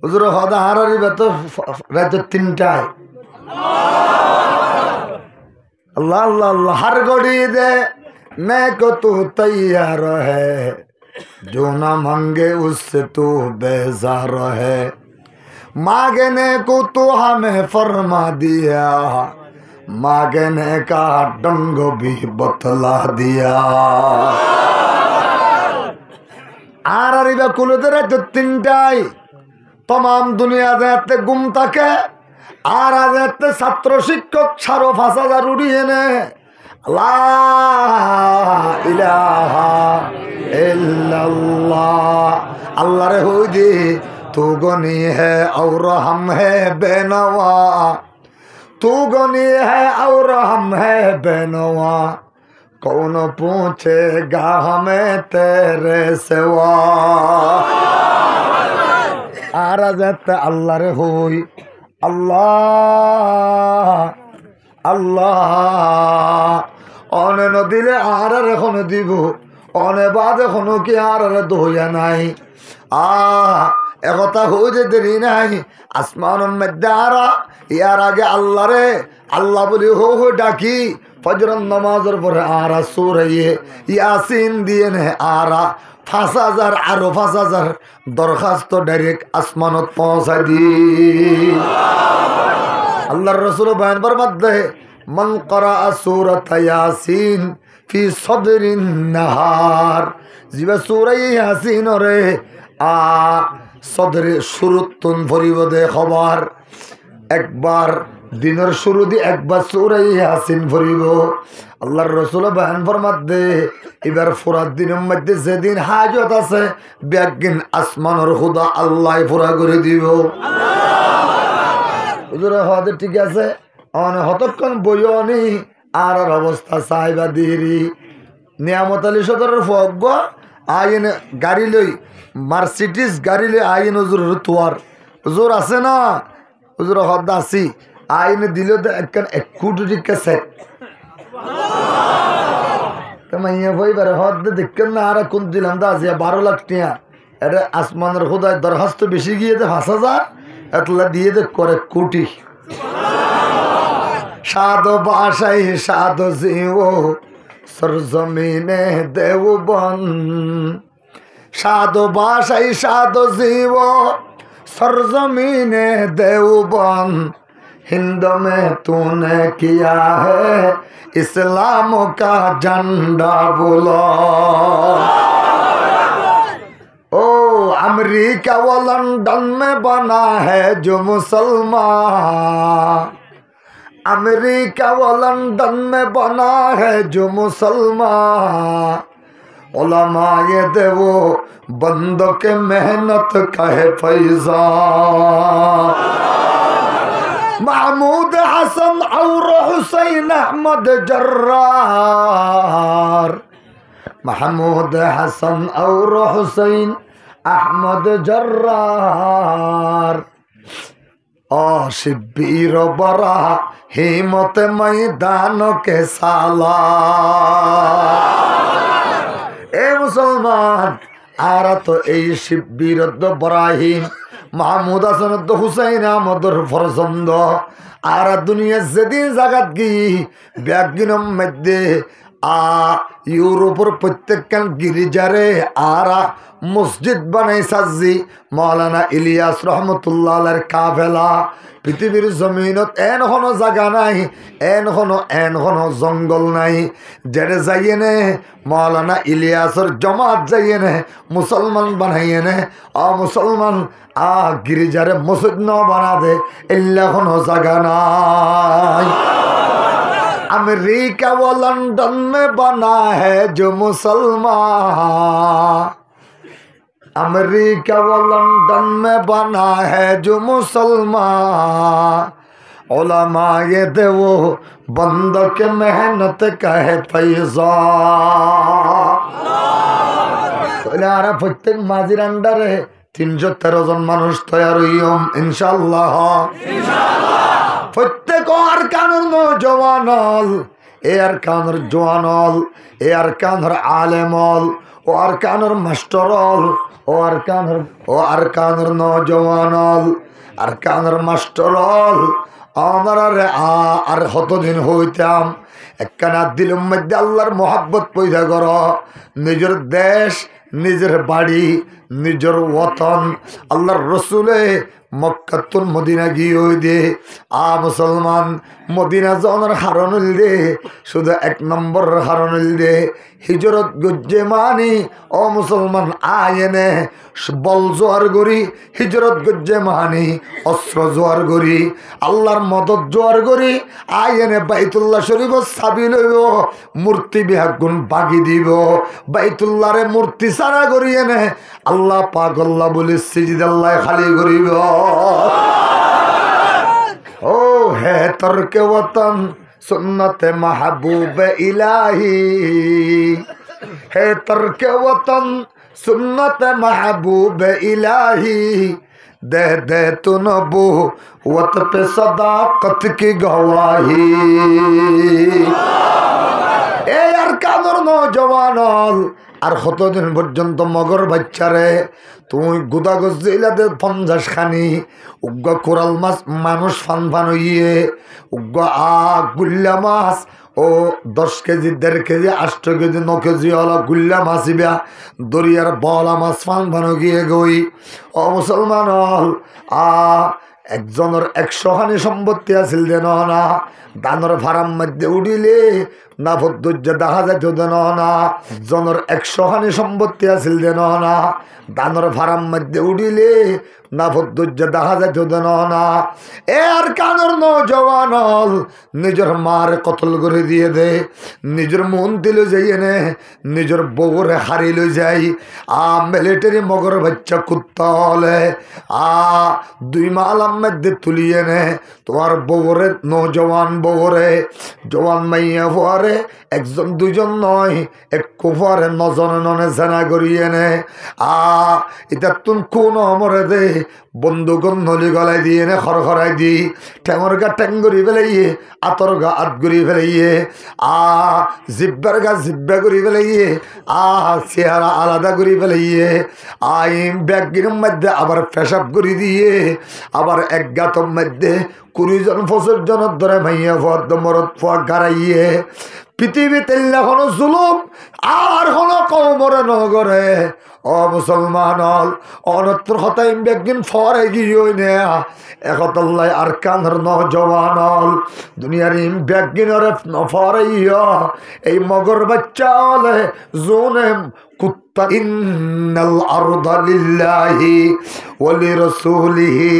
A: হুজুর হদ আর আরিবা তো রাত 3টায় अल्लाह अल्लाह अल्लाह हर घड़ी दे मैं को तू तैयार है जो ना मांगे उससे तू बेजार है मांगने को तो हमें फरमा दिया, मांगने का ढंग भी बतला दिया। আর আরিবা কুলদের তো তিনটাই तमाम दुनिया जाते गुम থাকে আর আজাতে ছাত্র শিক্ষক ৫,৫০০ উড়িয়ে নে লা ইলাহা ইল্লাল্লাহ अल्लाह रे हो जी तू गनी है और हम है बेनवा, तू गनी है और हम है बेनवा, कौन पूछेगा हमें तेरे सिवा। आराजत अल्लाह रे होई अल्लाह अल्लाह अने न दिले आर এখন দিব অনে বাদ এখনো কি আর দইয়া নাই। একথা হই যে দেরি নাই আসমানের মধ্যে আরা ইয়ার আগে আল্লাহ রে আল্লাহ বলি হো হো ডাকি ফজরের নামাজের পরে আরা সূরা ইয়াসিন দিয়ে নে আরা ৫,০০০ আরো ৫,০০০ দরখাস্ত ডাইরেক্ট আসমানত পৌঁছাই দি। আল্লাহর রাসূল বয়ান ফরমাতে মান ক্বারা সূরাত ইয়াসিন ফি সদরিন নাহার, জিবা সূরা ইয়াসিন রে সদরে শুরুতুন ফরিবদে খবর একবার দিনের শুরু দিয়ে একবার সূরা ইয়াসিন ফরিব। আল্লাহর রাসূল বয়ান ফরমাতে এবার ফুরাত দিনের মধ্যে যেদিন হাজত আছে ব্যাগিন আসমানের খোদা আল্লাহ পুরা করে দিব। হুজুর হতে ঠিক আছে অনে হতক্ষণ বইনি আর অবস্থা সাহেবা দিরি নিয়ামত আলী সদরের ফগ আইন গাড়ি লই মার্সিডিস গাড়ি লই আইন হুজুর তোয়ার হুজুর আছে না হুজুর হদ আসি আইন দিল তো একখান ১ কোটি টাকা সেট মাইয়া ভাই বারে হদ দেখেন না আর কোন দিলাম দা আছে ১২ লাখ টাকা এটা আসমানের খোদায় দরখাস্ত বেশি গিয়ে ৫,০০০ এতলা দিয়ে দে করে কোটি। সাধু বাসাই সাধু জীব সরজমিনে দেওবন, সাধু বাসাই সাধু জীব সরজমিনে देवबन, हिंद में तूने किया है इस्लाम का झंडा बुला। ओ अमेरिका व लंदन में बना है जो मुसलमान, अमेरिका व लंदन में बना है जो मुसलमान, उलमा ये दे वो बंदों के मेहनत का है फैज़ा। महमूद हसन और हुसैन अहमद जर्रार, महमूद हसन और हुसैन अहमद जर्रार, शिब्बीर बरा हिम्मत मैदान के साला। ए मुसलमान आरा तो এই শিব্বির ইব্রাহিম মাহমুদ হাসান হুসাইন আমাদের ফরজন্দ আরা দুনিয়া যেদিন জাগাত গি ব্যাগিনম মধ্যে ইউরোপের প্রত্যেকখান গিরিজারে আরা মসজিদ বানাই সাজি মৌলানা ইলিয়াস রহমতুল্লাহ আলাইহির কাফেলা। পৃথিবীর জমিনত এন কোনো জায়গা নাই, এন কোনো জঙ্গল নাই যেটা যাইয়ে নে মৌলানা ইলিয়াসর জমাত যাইয়ে নে মুসলমান বানাইয়ে নে মুসলমান গিরিজারে মসজিদ ন বানা দে এল্লা কোনো জায়গা নাই। अमेरिका व लंदन में बना है जो मुसलमान, अमेरिका व लंदन में बना है जो मुसलमान, उलमा ये दे वो बंदों के मेहनत का है फैज़ा। आरा प्रत्येक माजिर अंडारे ৩১৩ জন মানুষ তৈরি হইম ইনশাআল্লাহ। প্রত্যেক আরকানুর নওজওয়ানল এ আরকানুর জওয়ানল এ আরকানুর আলেমল ও আরকানুর মাস্টারল ও আরকানুর নওজওয়ানল আরকানুর মাস্টারল আমারে আর কতদিন হইতাম একখানা দিলের মধ্যে আল্লাহর মোহাব্বত পয়দা কর, নিজের দেশ নিজের বাড়ি নিজের ওতন আল্লাহর রসুলে মক্কাতুল মদিনা গিয়ে ওই দে মুসলমান মদিনা জনের হারণিল দে শুধু 1 নম্বর হারণিল দে হিজরত গজ্জে মানি ও মুসলমান আয়েনে বল জোয়ার গরি হিজরত গজ্জে মানি অস্ত্র জোয়ার গরি আল্লাহর মদত জোয়ার গরি আয়েনে বাইতুল্লাহ শরীফ সাবি লইব মূর্তি বিহাগুন বাগি দিব বাইতুল্লাহরে মূর্তি সারা করি এনে আল্লাহ পাক আল্লাহ বলে সিজদাল্লাহ খালি করিব ও হে তরকে ওতন সুন্নতে মাহবুব ইলাহি হে তরকে ওতন সুন্নতে মাহবুব ইলাহি दे दे तू नबूवत पे सदाकत की गवाही ए यार कादर नौजवान আর কতদিন পর্যন্ত মগর বাচ্চারে তুই গুদা গজিলাতে 50 খানি উগ্গ কোরাল মাছ মানুষ ফান ফান হইয়ে উগ্গ গুল্লা মাছ ও 10 কেজি 1.5 কেজি 8 কেজি 9 কেজি হলো গুল্লা মাছ ইবা দরিয়ার বলা মাছ ফান ফান গিয়ে গই ও মুসলমান একজনের 100 খানি সম্পত্তি আছিল দেন না দানর ফারাম মধ্যে উঠিলে না ভদ্রজ্য দেখা যায় দেন না জনের 100 খানি সম্পত্তি আছিল দেন না দানর ফারাম মধ্যে উঠিলে না ভদ্রজ্য দেখা যায় দেন না এ আর কানর নৌজওয়ান নিজের মার কতল করে দিয়ে দে নিজের মন দিল যাইয়ে নে নিজের বউরে হারিয়ে লই যাই মিলিটারি মগর বাচ্চা কুত্তা হলে 2 মালাম মধ্যে তুলিয়ে নে তোমার বউরে নৌজওয়ান বউরে জওয়ান মাইয়া ফুয়ারে 1 2 নয় 1 ফুয়ারে 9 জন ননে জানা করিয়ে নে এটা তুন কোন মরে দে বন্ধুগণ নলি গলায় দিয়ে নে খড়খড়াই দি ঠ্যাঙর গা ট্যাং করি ফেলাইয়ে আতর গা আত করি ফেলাইয়ে জিব্বার গা জিব্বা করি ফেলাইয়ে চেহারা আলাদা করি ফেলাইয়ে ব্যাগির মধ্যে আবার পেশাব করে দিয়ে আবার 1 গাতর মধ্যে 20 জন 25 জনের ধরে মাইয়া ফদ মরদ ফোয়া গাড়াইয়ে পৃথিবীতে এখনো জুলুম আর হলো কৌমরে নগরে ও মুসলমান অনত্র হতাইম বেগিন ফরে গিয়ে নে একতল্লাই আর কানর নজওয়ান দুনিয়ার ইম বেগিনর ফরে এই মগর বাচ্চা হলে জোনে কুত্তা ইন্নাল আরদা লিল্লাহি ওয়া লিরাসূলিহি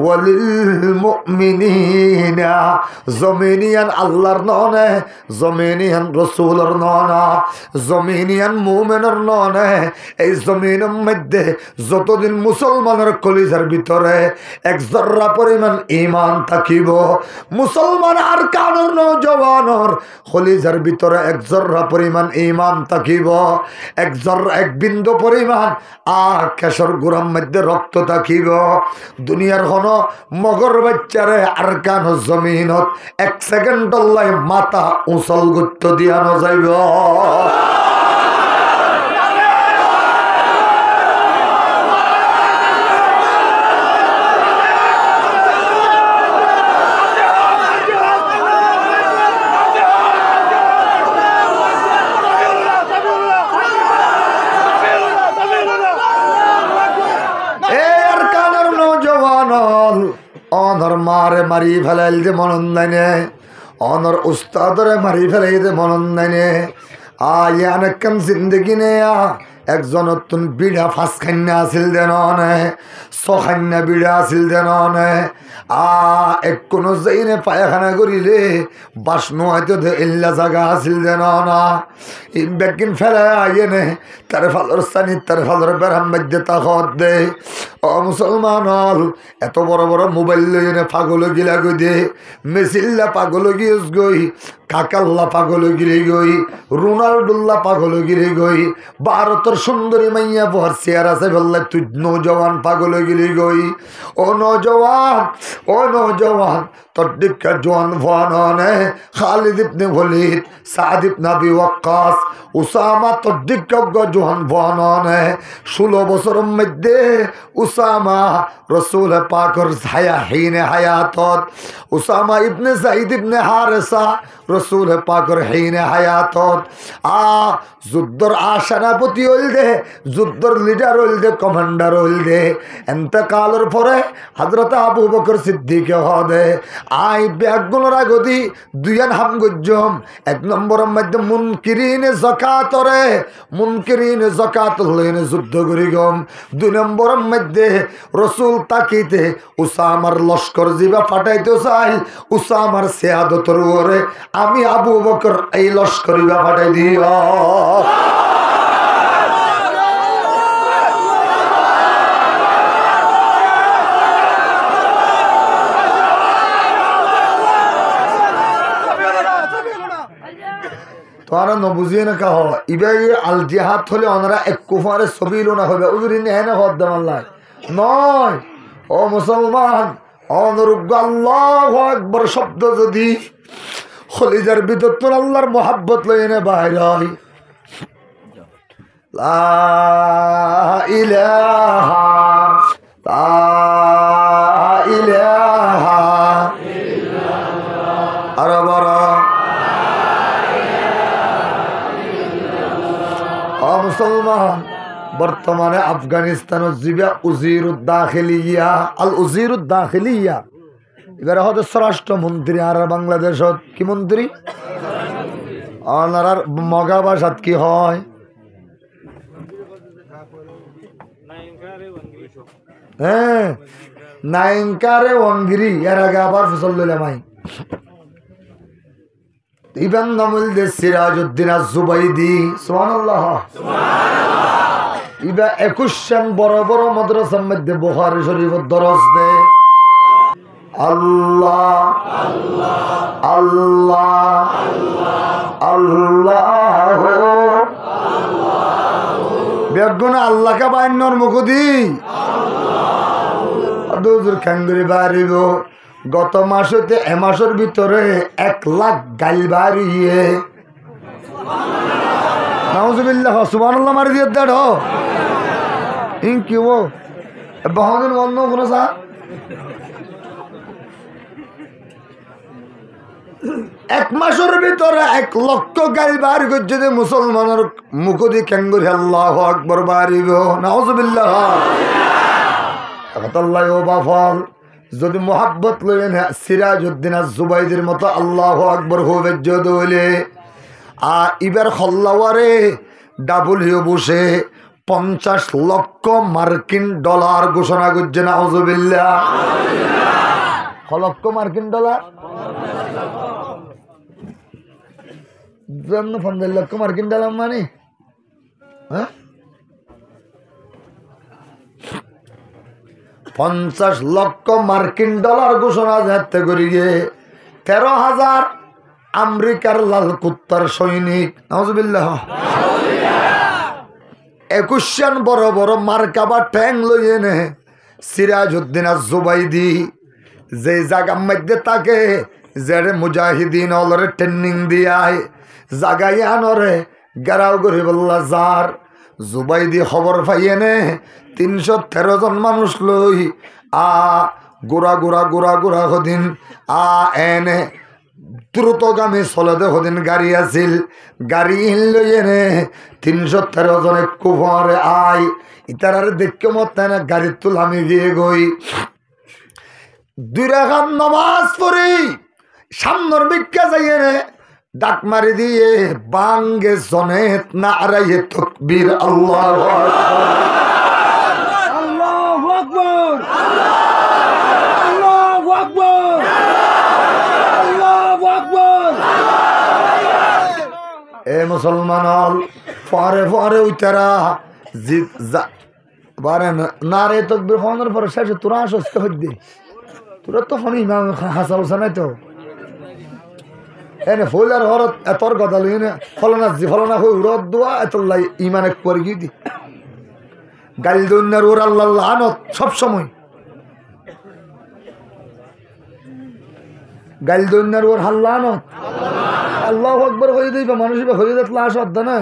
A: ওয়া লিল মুমিনিনা জমিনিয়ান আল্লাহর ননে জমিনিয়ান রাসূলের ননা জমিনিয়ান মুমিনের ননে এই জমিনের মধ্যে যতদিন মুসলমানের কলিজার ভিতরে 1 জররা পরিমাণ ঈমান থাকিব মুসলমান আর কানর নওজওয়ানর কলিজার ভিতরে 1 জররা পরিমাণ ঈমান থাকিব 1 বিন্দু পরিমাণ কেশর গুড়ার মধ্যে রক্ত থাকিব দুনিয়ার কোন মগর বাচ্চারে আর কান জমিনত 1 সেকেন্ড মাথা উঁচল গুত্ত দিয়া ন যাইব অনর মারে মারি ফেলাইল যে মনন নাইনে অনর উস্তাদরে মারি ফেলাই যে মনন নাইনে অনেকক্ষণ জিন্দগি নে একজন নতুন বিড়া ফাঁস খান্না আছিল দেন ছখান্না বিড়া আছিল দেন এক কোনো যাইনে পায়খানা করিলে বাসনো হয়তো এল্লা জায়গা আছিল দেন ব্যাগিন ফেলা আইনে তার ফালর স্থানি তার ফালর বেড়াম মধ্যে তাকত দে ও মুসলমান এত বড় বড় মোবাইল লইনে পাগল গিলা গই দে মেসিল্লা পাগল গিয়েস গই কাকাল্লা পাগল গিরে গই রোনাল্ডোল্লা পাগল গিরে গই ভারতের সুন্দরী মাইয়া বহর চেয়ার আছে বললে তুই নৌজওয়ান পাগল গিরে গই ও নৌজওয়ান তদ্দিকা জোয়ান ফাননে খালিদ ইবনে ওয়ালিদ সাদ ইবনে আবি ওয়াক্কাস উসামা তদ্দিকা জোয়ান ফাননে 16 বছরের মধ্যে উসামা রাসূল পাকের ছায়া হিনে হায়াতত উসামা ইবনে যায়েদ ইবনে হারেসা রাসূল পাকের হিনে হায়াতত যুদ্ধর সেনাপতি হইল দে যুদ্ধর লিডার হইল দে কমান্ডার হইল দে এতেকালের পরে হযরত আবু বকর সিদ্দিক হদে আই ব্যাগুলোর আগদি দুইয়ান হাম গজ্জম 1 নম্বরের মধ্যে মুনকিরিন যাকাতরে মুনকিরিন যাকাত লইনে যুদ্ধ করি গম 2 নম্বরের মধ্যে রাসূল তাকিতে উসামার লস্কর জিবা ফাটাইতে চাই উসামার সিয়াদতর ওরে আমি আবু বকর এই লস্কর জিবা ফাটাই দিও তোরা ন বুঝিয়ে না কাহ ইবাই আল জিহাদ হলে ওনারা এক কুফারে সবিল না হবে উজুরি নেয় না হদ দামাল্লাহ নয় ও মুসলমান অনুরুগ্য আল্লাহু আকবার শব্দ যদি খলিজার ভিতর তোর আল্লাহর মোহাব্বত লই এনে বাইর হয় লা ইলাহা ইল্লাল্লাহ আর বড় মুসলমান বর্তমানে আফগানিস্তান জিবা উজিরুদ্দাখিলিয়া আল উজিরুদ্দাখিলিয়া এবার হতে স্বরাষ্ট্রমন্ত্রী আর বাংলাদেশত কি মন্ত্রী ওনার মগা ভাষাত কি হয় হ্যাঁ নাইনকারে ওয়াঙ্গিরি এর আগে আবার ফসল লইলাম আই ইবান নামুল দে সিরাজউদ্দিন আজ-জুবাইদি সুবহানাল্লাহ ইবা 21 বড় বড় মাদ্রাসার মধ্যে বুখারী শরীফের দরস দে আল্লাহ আল্লাহ আল্লাহ বেগুন আল্লাহ কা বাইনর মুখদি আদুজুর খাঙ্গুরি বাড়িব গত মাসেতে এ মাসের ভিতরে 1 লাখ গাইল বাড়িয়ে নাউজুবিল্লাহ সুবহানাল্লাহ মারি দিয়ে দেড় ইন কি ও বহুদিন অন্য কোনো সা 1 মাসের ভিতরে 1 লক্ষ গাইল বাড়ি যদি মুসলমানের মুখদি খাঙ্গুরি আল্লাহু আকবার বাড়িব নাউজুবিল্লাহ আল্লাহ ও বাফল যদি মোহাব্বত লইলেন সিরাজউদ্দিন আজ-জুবাইদির মতো আল্লাহু আকবার হবে যদি হইলে ইবার খল্লাওয়ারে ডাবল হিও বসে 50 লক্ষ মার্কিন ডলার ঘোষণা করছে নাউজুবিল্লাহ লক্ষ মার্কিন ডলার 50 লক্ষ মার্কিন ডলার মানে হ্যাঁ 50 লক্ষ মার্কিন ডলার ঘোষণা যাতে করিয়ে 13,000 আমেরিকার লাল কুত্তার সৈনিক নাউজুবিল্লাহ 21 বড় বড় মার্কাবা ট্যাং লইয়ে নে সিরাজউদ্দিন আজ-জুবাইদি যে জায়গার মধ্যে তাকে যারে মুজাহিদিন অলরে ট্রেনিং দিয়ায় জাগাই আনরে গারাও গরিবুল্লাহ জার জুবাইদি খবর পাইয়ে নে 313 জন মানুষ লই গোড়া গোড়া গোড়া গোড়া হদিন এনে দ্রুতগামী চলতে হদিন গাড়ি আছিল গাড়ি লইয়ে নে 313 জনে কুফারে আই ইতার দেখকে মত না গাড়ি তুল আমি গিয়ে গই 2 রাকাত নামাজ পড়ি সামনের বিক্কা যাইয়ে নে ডাক মারি দিয়ে বাঙ্গে জনেত না আরাইয়ে তাকবীর আল্লাহু আকবার আল্লাহু আকবার আল্লাহু আকবার এ মুসলমান পরে পরে উইতারা জিত বারে নারে তাকবীর হওয়ার পর শেষে তোরা আসতে হইবে তোরা তো ফোন ইমাম হাসান হোসেন তো এনে ফুলার হরত এতর কথা লই না ফলনা জি ফলনা হই উড়ত দোয়া এতলাই ইমানে করে গিয়ে দি গাল দুনিয়ার ওর আল্লাহ লানত সব সময় গাইল দৈন্যার ওর হাল্লা ন আল্লাহ আকবার হয়ে দিবে মানুষ হয়ে যাত লাশ অর্ধা না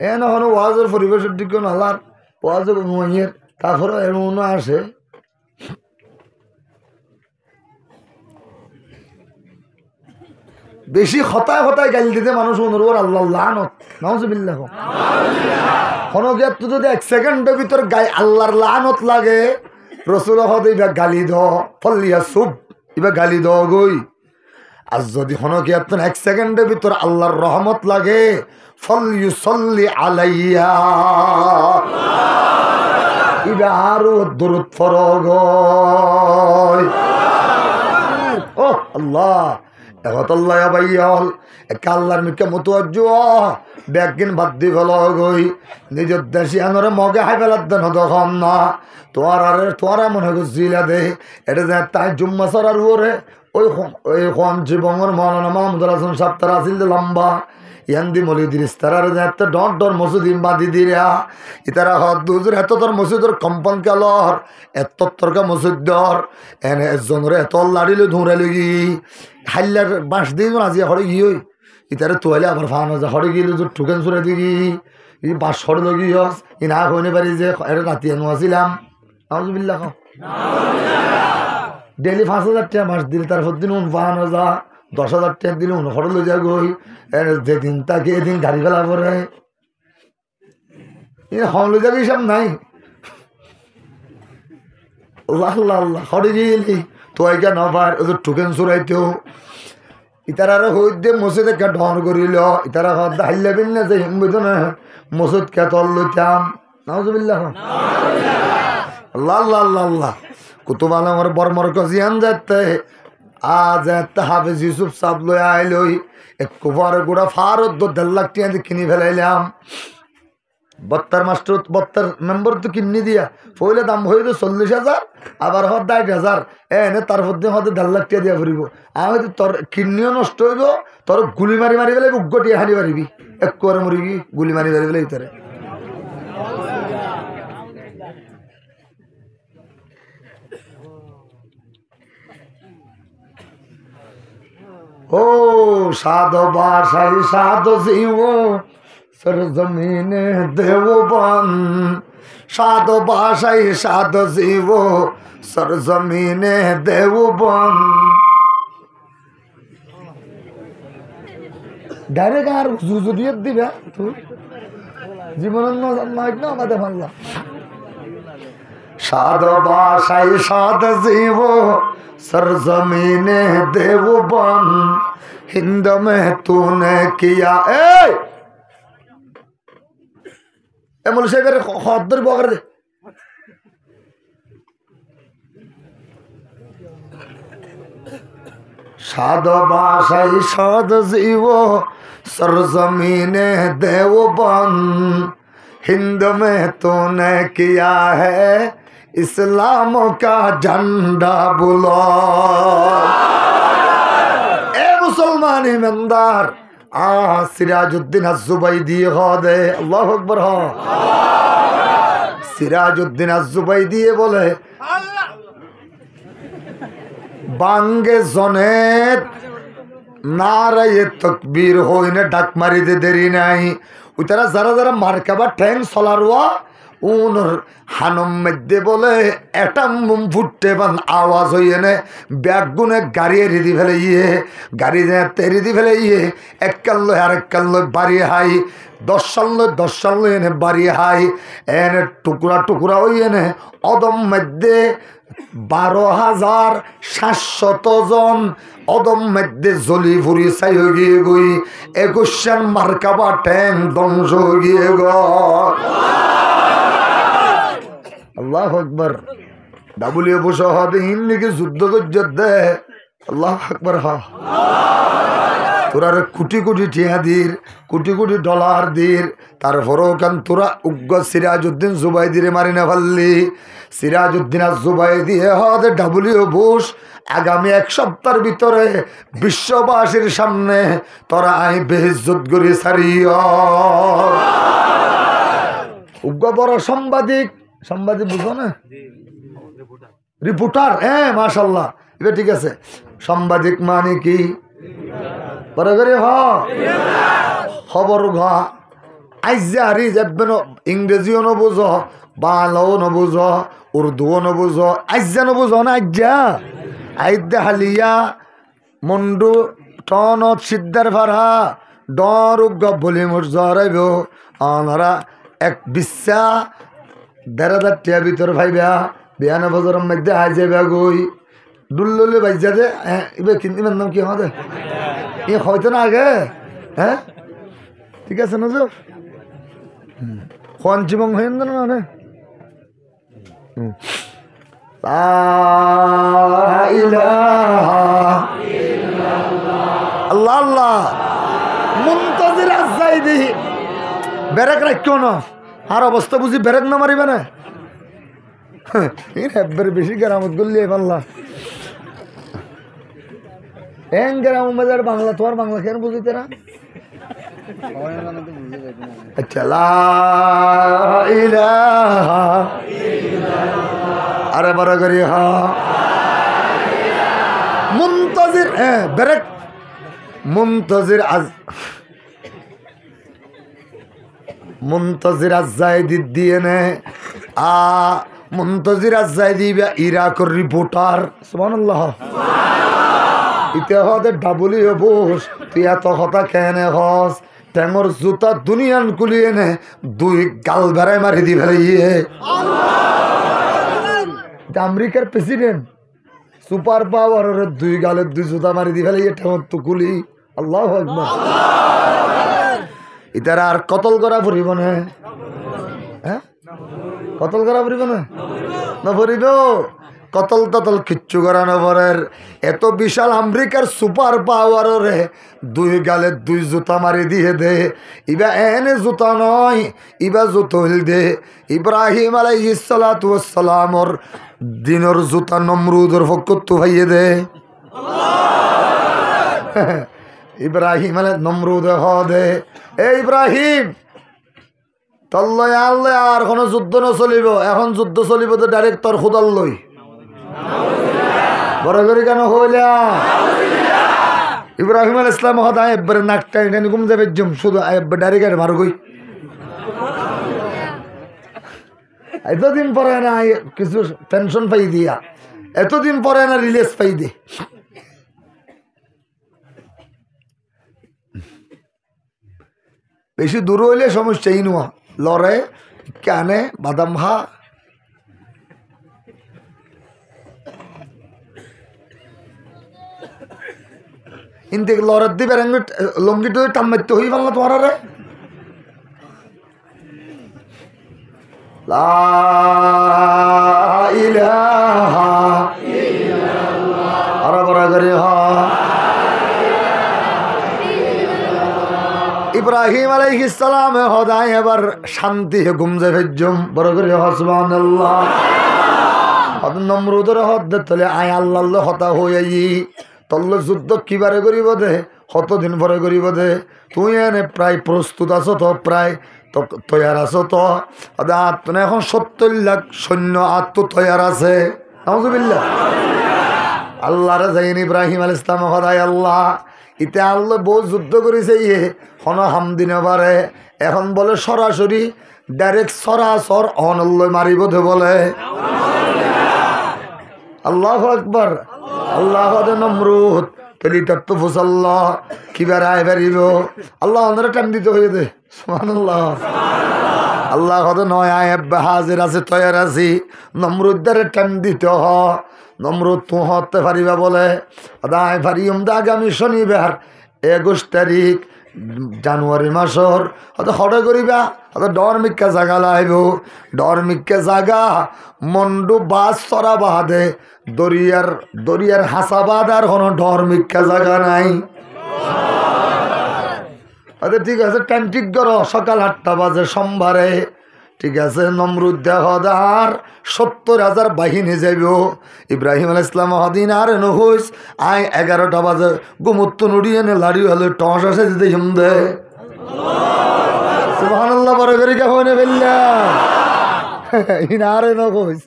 A: এ না হলো ওয়াজের পরিবেশের দিকে নালার ওয়াজের ঘুমাইয়ের তারপরে এমন আসে বেশি হতায় হতায় গাইল দিতে মানুষ অনুরোধ আল্লাহ লানত নাউজুবিল্লাহ হনগিয়াত যদি 1 সেকেন্ডের ভিতর গাই আল্লাহর লানত লাগে রসুল হতে ইবা গালি দ ফল্লিয়া সুব ইবা গালি দ গই আর যদি হনগিয়াত 1 সেকেন্ডের ভিতর আল্লাহর রহমত লাগে ফলইউসাল্লি আলাইয়া ইবা আরো দরুদ ফরগ ও আল্লাহ একতল্লাহ বাইয়াল কাল্লার মিকে মতুয়াজ্জ ব্যাগিন বাদ দি ফেল গই নিজের দেশি আনরে মগে হাই ফেলার দেন তখন না তোরা মনে করছিলা দে এটা যে তাই জুম্মা সরার ওরে ওই জীবনের মৌলানা মাহমুদুল হাসান সাহেব তারা আসিল লম্বা ইয়ান্দি মলিদির ইস্তারার যে ডর ডর মসুদিন বাদি দিরা ইতারা হত দুজুর এত তোর মসজিদর কম্পন কালর এত তরকা মসজিদর এনে এজনরে এত লাড়িলে ধুঁড়ালে গি হাইলার বাঁশ দিয়ে আজি হরে গিয়ে ইতারে তোয়ালে আবার ফানো যা হরে গিয়ে ঠুকেন চুরে দিগি ই বাঁশ হরে লগি হস ই না হইনে পারি যে এটা রাতি আনো আসিলাম নাউজুবিল্লাহ ডেলি 5,000 টাকা মাস দিল তারপর দিন ফানো যা 10,000 টাকা দিলে হরে লই যা গই যেদিন তাকে এদিন গাড়ি ফেলা পরে হন লই যাবি সব নাই আল্লাহ আল্লাহ হরে গিয়েলি তোয়াইকা নবার ওদের ঠুকেন চুরাইতেও ইতারা হইতে মসজিদ কে ডর করিল ইতারা হাইলাবিন না যে হিমবিত না মসজিদ কে তল লইতাম নাউজুবিল্লাহ আল্লাহ আল্লাহ আল্লাহ আল্লাহ কুতুব আলমের বর্মর কজিয়ান যাতে আজ হাফেজ ইউসুফ সাহেব লই আইলই এক কুফার গুড়া ফারত 1.5 লাখ টাকা কিনে ফেলাইলাম 72 মেম্বার তো কিনে দিয়া পইলে দাম হয়ে তো 40,000 আবার হত 60,000 এনে তার মধ্যে হতে 1.5 লাখ টাকা দিয়া ফুরিব আমি তো তোর কিডনিও নষ্ট হইব তোর গুলি মারি মারি ফেলে উগ্গটি হারি পারিবি এক করে মরিবি গুলি মারি মারি ফেলে ভিতরে ও সাদ বাসাই সাদ জীব সরজমিনে দেববান সাদ বাসাই সাদ জীব সরজমিনে দেববান ডাইরেক্ট আর জুজুদিয়ত দিবে জীবনের নয় না আমাদের ভাল্লা সাদ বাসাই সাদ জীব सरजमीने देवबन हिंद में तूने किया ए मुल से मेरे खद्दर बगर दे साद बाशाई साद जीव सरजमीने देवबन हिंद में तूने किया है इस्लाम का झंडा बुलो ए मुसलमान ईमानदार सिराजुद्दीन अज़्ज़ुबैदी हो दे अल्लाह अकबर हो सिराजुद्दीन अज़्ज़ुबैदी बोले बांगे जनेत नारे तकबीर हो इन्हें डाक मारी दे देरी नहीं उतरा जरा जरा मारकाबा ठैंग सोलारुआ उनर हानम मध्य बोले एटम मुम फुट्टे बन आवाज हुई ने बैग गुने गाड़ी रिदी फेले ये गाड़ी जे तेरी दी फेले ये एक कल्लो यार एक कल्लो बारी हाई 10 साल ने बारी हाई एने टुकड़ा टुकड़ा हुई ने अदम मध्य 12,700 জন অদম মধ্যে জলি ফুরি চাই গিয়ে গই 21 মার্কাবা ট্যাং ধ্বংস গিয়ে আল্লাহু আকবার ডাবলিউ বুশ হদে হিন্দিকে যুদ্ধ করতে দে আল্লাহু আকবার হা তোরা কোটি কোটি টিয়া দির কোটি কোটি ডলার দির তারপরও কান তোরা উগ্র সিরাজউদ্দিন জুবাইদিরে মারি না ফেললি সিরাজউদ্দিন জুবাইদি হদে ডাবলিউ বুশ আগামী 1 সপ্তাহের ভিতরে বিশ্ববাসীর সামনে তোরা আই বেইজ্জত করে সারিও উগ্র বড় সাংবাদিক সাংবাদিক বুঝো না, রিপোর্টার। হ্যাঁ মাশাল্লাহ, এটা ঠিক আছে। সাংবাদিক মানে কি? বরাবরই খবর ঘ আইজারি যাবেন, ইংরেজিও নবুঝ, বাংলাও নবুঝ, উর্দুও নবুঝ, আইজা নবুঝ না আইজা আইদা হালিয়া মন্ডু টনত সিদ্ধার ভাড়া ডর উগ্র বলি মোট জরাইব আনারা এক বিশ্বা ১,৫০০ টাকা ভিতর ভাইবা ৯২ বছরের মধ্যে আই যাইবা গই ডুল্ললে বাইজা দে। এবার কিন্তু নাম কি হবে এ হয়তো না আগে। হ্যাঁ ঠিক আছে নজর পঞ্চমং হয়ে না মানে আল্লাহ আল্লাহ মুনতাজির আজাইদি ব্যারেক রাখিও না। আর অবস্থা বুঝি ব্যারেক না মারিবে না, একবার বেশি গ্রামত গলিয়ে পাল্লা এন গ্রাম বাজার বাংলা। তোমার বাংলা কেন বুঝিতে না? আচ্ছা লা ইলাহা আরে বড় করি হা মুনতাজির ব্যারেক মুনতাজির মুনতাজির আজাইদি দিয়ে নে মুনতাজির আজাইদি ইরাকের রিপোর্টার। সুবহানাল্লাহ। ইতিহাসে ডাবলি হবস তুই এত কথা কেনে হস টেঙর জুতা দুনিয়ান কুলিয়ে নে দুই গাল বেড়ায় মারি দি ফেলিয়ে। আমেরিকার প্রেসিডেন্ট সুপার পাওয়ারের দুই গালের দুই জুতা মারি দি ফেলিয়ে টেঙর তো কুলি। আল্লাহু আকবার। ইতারা আর কতল করা ফুরিব না? হ্যাঁ কতল করা ফুরিব না? না ফুরিব কতল ততল কিচ্ছু করা না পরের। এত বিশাল আমেরিকার সুপার পাওয়ারে দুই গালে দুই জুতা মারি দিয়ে দে। ইবা এনে জুতা নয়, ইবা জুতল দে ইব্রাহিম আলাইহিস সালাতু ওয়াস সালামর দিনের জুতা নমরুদের ফকত ভাইয়ে দে। ইব্রাহিম আলাই নমরুদ হ দে এ ইব্রাহিম তল্লয় আল্লাহ আর কোনো যুদ্ধ ন চলিব। এখন যুদ্ধ চলিব তো ডাইরেক্ট তোর খুদাল লই বড় করে কেন হইলা। ইব্রাহিম আল ইসলাম হদায় একবারে নাকটা এখানে ঘুম যাবে জম শুধু ডাইরেক্ট মার গই। এতদিন পরে না কিছু পেনশন পাই দিয়া, এতদিন পরে না রিলিজ পাই দি। বেশি দূর হইলে সমস্যা ই নোয়া লড়ে কানে বাদাম ভা ইনতে লড়ার দিবে লঙ্গি তো টান মারতে হই পারলা তোমার রে। লা ইলাহা ইল্লাল্লাহ আরে বড় করে হা ইব্রাহিম আলাইহিস সালাম হদায় এবার শান্তি ঘুম যাবে জম বড় করে সুবহানাল্লাহ। হদ নমরুদের হদ তলে আয় আল্লাহ হতা হই তল্ল যুদ্ধ কিবারে করিব দে কতদিন পরে করিব দে। তুই এনে প্রায় প্রস্তুত আছো তো, প্রায় তো তৈয়ার আছো তো। এখন ৭০ লাখ সৈন্য আত্ম তৈয়ার আছে। নাউজুবিল্লাহ। আল্লাহরে যাইন ইব্রাহিম আলাইহিস সালাম হদায় আল্লাহ ইতে আল্লাহ বহু যুদ্ধ করেছে ইয়ে হন হামদিনে পারে। এখন বলে সরাসরি ডাইরেক্ট সরাসর অনল্য মারিব দে বলে। আল্লাহু আকবার। আল্লাহ নমরুদ পেলি তত্ত্ব ফুসাল্লাহ কিবার আয় পারিব আল্লাহ ওনারা টাইম দিতে হয়ে দে। সুবহানাল্লাহ। আল্লাহ নয় আয় হাজির আছে তৈয়ার আছি নমরুদ্দারে টাইম দিতে হ। নমরুদ তু হতে পারিবা বলে আদায় পারিম দা আগামী শনিবার ২১ তারিখ জানুয়ারি মাসর হয়তো হঠাৎ করিবা হয়তো ডর মিক্কা জাগা লাইব। ডর মিক্কা জাগা মন্ডু বাস চরা বাদে দরিয়ার হাসাবাদ আর কোনো ডর মিক্কা জাগা নাই। আচ্ছা ঠিক আছে টাইম ঠিক করো সকাল ৮টা বাজে সোমবারে। ঠিক আছে নমরুদ দেহদার ৭০,০০০ বাহিনী যাইব। ইব্রাহিম আলাইহিস সালাম হদিন আর নহইস আয় ১১টা বাজে গুমুত্ত নুড়িয়ে নে লাড়ি হলে টস আসে দিতে হিমদে। সুবহানাল্লাহ বড় করে কে হইনে ফেললা ইনারে নকইস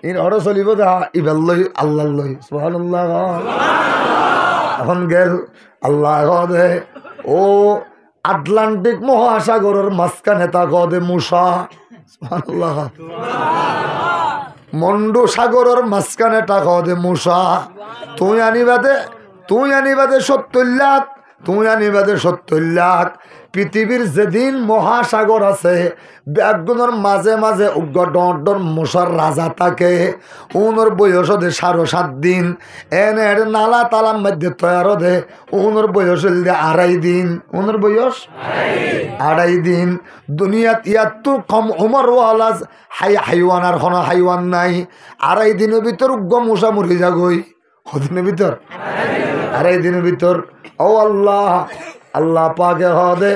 A: ইন অর চলিব দা ইবাল লই আল্লাহ লই সুবহানাল্লাহ। এখন গেল আল্লাহ দে ও আটলান্টিক মহাসাগরের মাঝখানে তা কদে মুসা সুবহানাল্লাহ। মন্ডু সাগরের মাঝখানে তা কদে মুসা তুই আনিবাদে 70 লাখ তুই আনিবাদে 70 লাখ। পৃথিবীর যেদিন মহাসাগর আছে ব্যাগগুলোর মাঝে মাঝে উগ্র ডর মশার রাজা থাকে। উনোর বয়স দে 7.5 দিন এনের নালা তালার মধ্যে তৈয়ার দে উনোর বয়স দে 2.5 দিন। উনোর বয়স 2.5 দিন। দুনিয়াত ইয়াত কম উমর ওয়ালাজ হাইওয়ান আর কোনো হাইওয়ান নাই। 2.5 দিনের ভিতর উগ্র মশা মরি যাগই। কদিনের ভিতর 2.5 দিনের ভিতর। ও আল্লাহ আল্লাহ পাকে হদে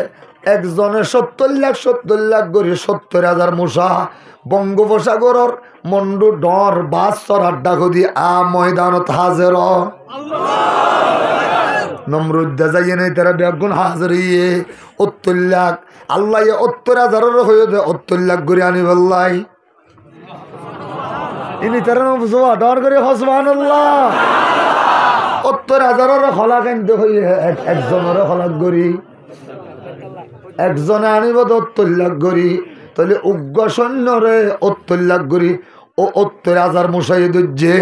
A: একজনের 70 লাখ করে 70,000 মশা বঙ্গোপসাগরের মন্ডু ডর বাস চরাড্ডা কদি ময়দানত হাজের নমরুদ্দা যাইয়ে নেই তারা ব্যাগুন হাজর 70 লাখ। আল্লাহ 70,000 হয়ে দে 70 লাখ করে আনি বললাই ইনি তারা বুঝবা ডর করে সুবহানাল্লাহ। 70,000 খোলা কেন্দ্র হইয়ে একজনের খোলাক গড়ি একজনে আনিব 70 লাখ গড়ি। তাহলে উগ্র সৈন্যরে 70 লাখ গড়ি ও 70,000 মশাই দুজে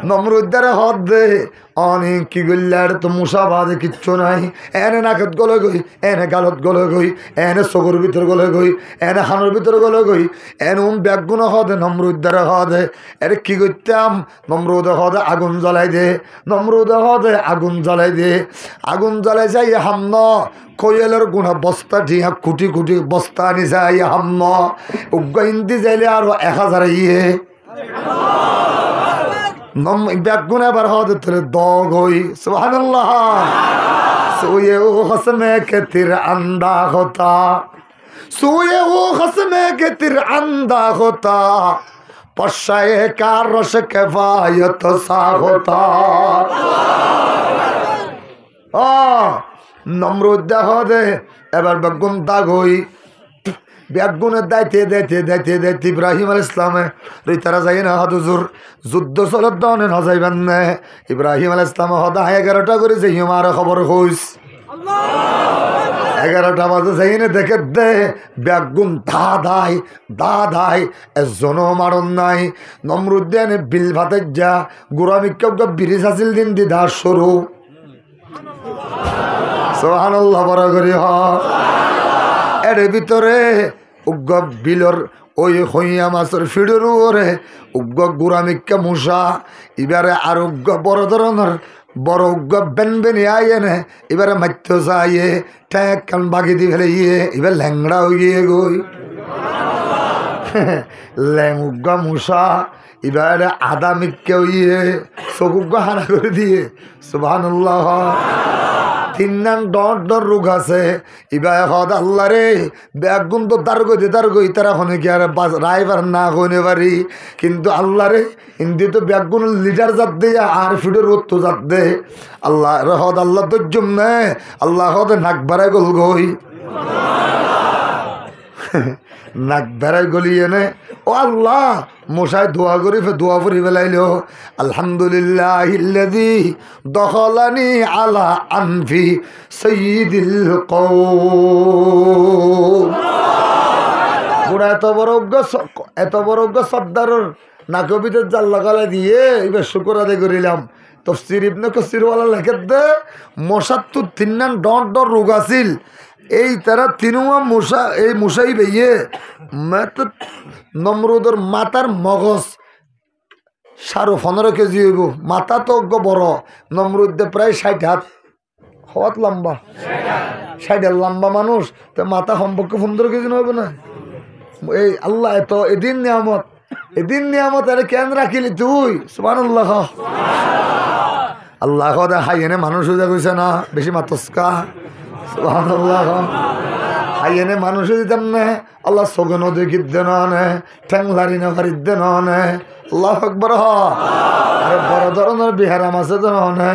A: নমরুদ্দারে হদ দে অনেক কি গল্লার তো মশা বাদে কিচ্ছু নাই। এনে নাকত গলে গই এনে গালত গলে গই এনে চকুর ভিতর গলে গই এনে হানোর ভিতর গলে গই এনে ব্যাগুন হদে নমরুদ্দারে হদে এরে কি করতাম নমরুদ হদে আগুন জ্বলাই দে নমরুদ হদে আগুন জ্বলাই দে আগুন জ্বলাই যাই হামন কোয়েলের গুণা বস্তা ঠিয়া কুটি কুটি বস্তা আনি যাই হামন উগ্র হিন্দি যাইলে আরো 1000 ব্যাগুন এবার হদে তোরে দগ হই সুবহানাল্লাহ। सोए वो खस्मे के तिर अंधा होता सोए वो खस्मे के तिर अंधा होता पशाए का रश किफायत सा होता। नमरुद दे एबार बेगुन दाग हई ব্যাগুনে দাইতে দাইতে দাইতে দাইতে ইব্রাহিম আলাইহিস সালামে রই তারা যাই না হাদুজুর যুদ্ধ চলত দনে না যাইবেন না। ইব্রাহিম আলাইহিস সালাম হদা 11টা করে যাই আমার খবর হইস 11টা বাজে যাই না দেখে দে ব্যাগুন দাদাই এজনও মারণ নাই। নমরুদ্দিন বিল ভাতে যা গুরামিক্য বিরিজ হাসিল দিন দিদা শুরু সুবহানাল্লাহ বড় করি হ এর ভিতরে উগ্র বিলর ওই হইয়া মাছের ফিডের ওরে উগ্র গুড়ামিক্কা মশা এবারে আর উগ্র বড় ধরনের বড় উগ্র বেনবেনি আইয়ে এবারে মাত্য চাইয়ে ঠেক কান বাগি দি ফেলে এবার ল্যাংড়া হয়ে গই ল্যাং উগ্র মশা এবারে আদা মিক্কে চকুগ্র হানা করে দিয়ে সুবহানাল্লাহ। 3 নাম ডর রোগ আছে ইবা হদ আল্লাহ রে ব্যাগুন তো দার গই তারা হনে কি আর রাইবার না হইনে পারি কিন্তু আল্লাহ রে হিন্দি তো ব্যাগুন লিডার জাত দে আর ফিডের রোদ তো জাত দে আল্লাহ হদ আল্লাহ তো জুমনে আল্লাহ হদ নাক বাড়াই গল গই নাক বেড়াই গলিয়ে নে ও আল্লাহ মশাই দোয়া করি দোয়া করি বেলাইল আলহামদুলিল্লাহিল্লাযী দখলানি আলা আনফি সাইয়্যিদিল কওম। পুরা এত বড় সর্দারের নাকবিতে জাল লাগালে দিয়ে এবার শুকর আদায় করিলাম। তফসির ইবনে কাসিরওয়ালা লেখে দে মশার তো 3 নাম ডর রোগ আছিল এই তারা 3 মশা এই মশাই বেয়ে নমরুদের মাথার মগজ 15.5 কেজি হইব মাথা তো বড় নমরুদে প্রায় 60 হাত হওয়াত লম্বা 60 লম্বা মানুষ তো মাথা সম্পর্কে 15 কেজি হইব না। এই আল্লাহ এত এদিন নিয়ামত আরে কেন রাখিলি তুই সুবহানাল্লাহ। আল্লাহ হাইয়েনে মানুষ হয়ে কইছে না বেশি মাতস্কা সুবহানাল্লাহ। হাইয়েনে মানুষ দিতাম না আল্লাহ সগনও দেখি দেন ঠ্যাংলারি না ভারি দেন আল্লাহু আকবার। আরে বড় ধরনের বিহারাম আছে তো না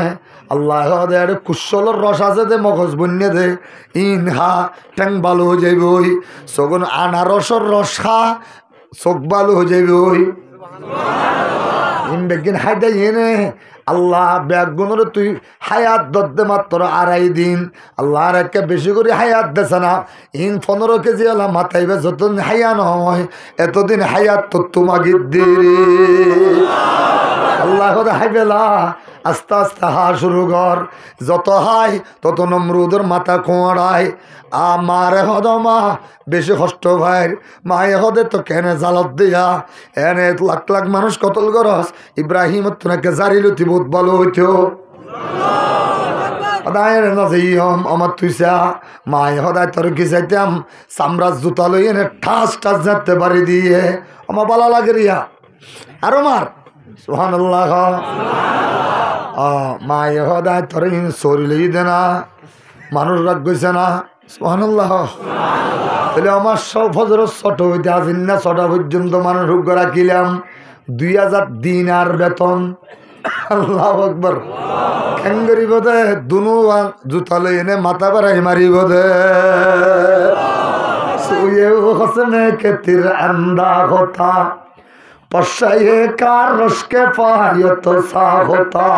A: আল্লাহ দে কুশলের রস আছে দে মগজ বন্যে দে ইনহা ঠ্যাং ভালো হয়ে যাইব ওই সগুন আনারসর রস খা চোখ ভালো হয়ে যাইব ওই ইন বেগিন হাই দেয় এনে আল্লাহ ব্যাগুনের তুই হায়াত দদ্দে মাত্র 2.5 দিন আল্লাহ আর একটা বেশি করে হায়াত দেছে না ইন 15 কেজি আল্লাহ মাথাইবে যতদিন হায়া নয় এতদিন হায়াত তো তোমাকে দে আল্লাহ হাইবেলা আস্তে আস্তে হা শুরু কর যত হাই তত নমরুদের মাথা খোঁড়ায় মারে হদ মা বেশি কষ্ট ভাই মায়ে হদে তো কেনে জালত দিয়া এনে লাখ লাখ মানুষ কতল গরস ইব্রাহিম তোনাকে জারি লতি বহুত ভালো হইতো আমার তুইসা মায়ে হদায় তোর কি চাইতাম সামরাজ জুতা লই এনে ঠাস ঠাস যাতে বাড়ি দিয়ে আমার বালা লাগে রিয়া আরো মার সুবহানাল্লাহ মায়ে হদায় তোর শরীরেই দে না মানুষ রাগ গেছে না সুবহানাল্লাহ তাহলে আমার সব ফজর ছোট হইতে আসেন না 6টা পর্যন্ত মানুষ হুক রাখিলাম 2000 দিনার বেতন আল্লাহু আকবার ক্যাঙ্গরি বোধে দুনু জুতা লই এনে মাথা বাড়াই মারিব দে সুয়ে হোসনে কে তীর আন্দা হতা পশায়ে কার রশকে পায়ত সা হতা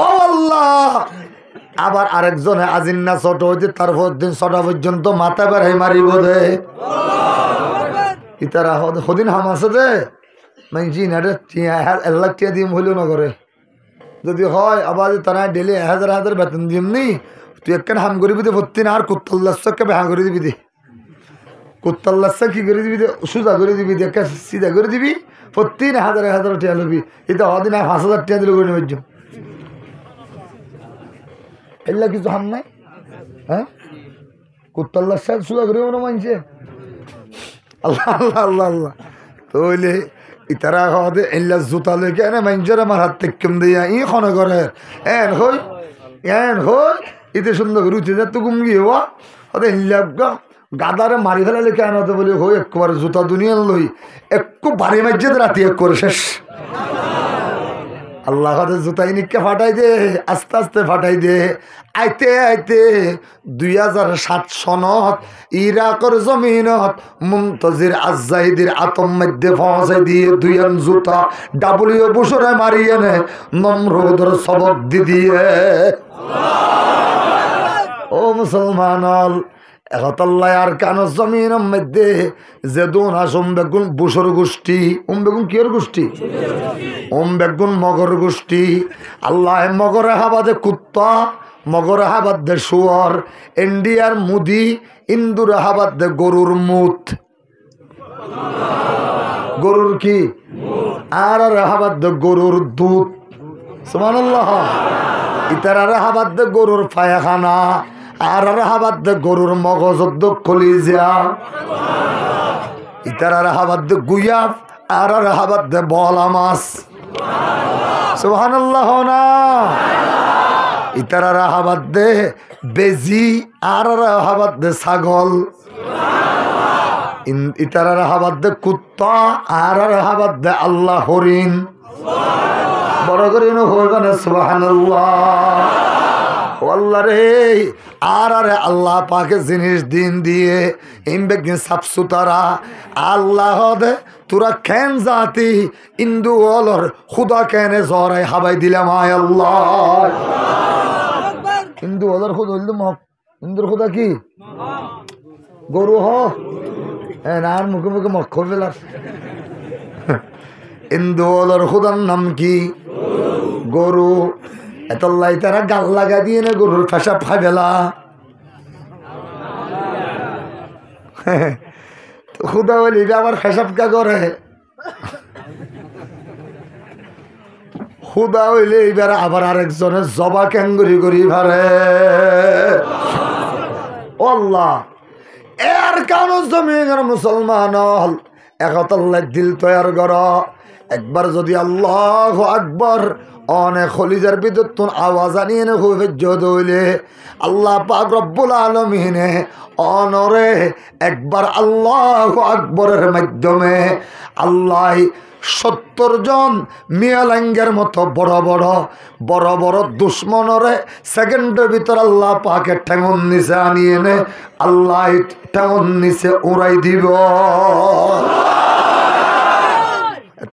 A: ও আল্লাহ আবার আরেকজনে আজিন্না ছোট হইতে তারপর দিন 6টা পর্যন্ত মাথা বাড়াই মারিব দে ইতারা হদিন হাম আছে দে মাইজি না রে 1 লাখ টাকা দিম হইল না করে যদি হয় আবার তারা ডেলি 1000 বেতন দিম নি তুই একখান হাম করিবি দে ভর্তি না আর কুত্তল্লাসকে বেহা করে দিবি দে কুত্তল্লাসা কি করে দিবি দে সুজা করে দিবি দে সিধা করে দিবি ভর্তি না 1000 টাকা লবি এটা হদিন 5000 টাকা দিলে করে নেব এল্লা কিছু হাম নাই হ্যাঁ কুত্তল্লাসা সুজা করে মনে মানছে আল্লাহ আল্লাহ আল্লাহ আল্লাহ তাহলে ইতারা হদে এল্লা জুতা লই কেন মাইনজরে আমার হাত থেকে কম দিয়া ই খনে করে এন হই ইতে সুন্দর রুচি যা তো গুম গিয়ে হওয়া হদে এল্লা গাদারে মারি ফেলালে কেন হতে বলি হই একবারে জুতা দুনিয়া লই একটু বাড়ি মাইজে রাতি এক করে শেষ আল্লাহ হদে জুতা ইনিকে ফাটাই দে আস্তে আস্তে ফাটাই দে আইতে আইতে 2007 সনত ইরাকর জমিনত মুনতাজির আজাইদের আতম মধ্যে পৌঁছে দিয়ে 2 জুতা ডাবলিও বুশরে মারিয়ে নে নমরুদের সবক দিয়ে ও মুসলমান একতাল্লাহ আর কান জমিনের মধ্যে যে দুন আসম বেগুন বুসর গোষ্ঠী বেগুন কিয়র গোষ্ঠী বেগুন মগর গোষ্ঠী আল্লাহ মগর হাবাদে কুত্তা মগর হাবাদ দে শুয়ার ইন্ডিয়ার মুদি ইন্দুর হাবাদ দে গরুর মুত গরুর কি আর হাবাদ দে গরুর দুধ সুবহানাল্লাহ ইতার হাবাদ দে গরুর পায়খানা আর হাবাদ দে গরুর মগজ কলিজা ইতার হাবাদ দে গুয়াব আর হাবাদ দে বলা মাছ সুবহানাল্লাহ না ইতার হাবাদ দে বেজি আর হাবাদ দে ছাগল ইতার হাবাদ দে কুত্তা আর হাবাদ দে আল্লাহ হরিণ বড় করে হইবানে সুবহানাল্লাহ আল্লাহ রে আর আল্লাহ পাকে জিনিস দিন দিয়ে ইনবেগিন সাফসুতারা আল্লাহ দে তোরা কেন জাতি ইন্দু অলর খুদা কেনে জরাই হাবাই দিলাম আয় আল্লাহ ইন্দু অলর খুদ হইল মক ইন্দুর খুদা কি গরু হ নার মুখে মুখে মক ফেলার ইন্দু অলর খুদার নাম কি গরু এতল্লাই তারা গাল লাগা দিয়ে না গরুর পেশাব খাই ফেলা খুদা বলি আবার পেশাব কা করে খুদা হইলে এইবার আবার আরেকজনের জবা ক্যাঙ্গুরি করি ভারে আল্লাহ এর কারণ জমিনের মুসলমান হল একতল্লাই দিল তৈয়ার কর একবার যদি আল্লাহু আকবার অনেক খলিজার ভিতর তুন আওয়াজ আনিয়ে নে হুফেজ্জত হইলে আল্লাহ পাক রব্বুল আলমিনে অনরে একবার আল্লাহু আকবরের মাধ্যমে আল্লাহ 70 জন মিয়ালাঙ্গের মতো বড় বড় দুশ্মনরে সেকেন্ডের ভিতর আল্লাহ পাকে ঠেঙন নিচে আনিয়ে নে আল্লাহ ঠেঙন নিচে উড়াই দিব।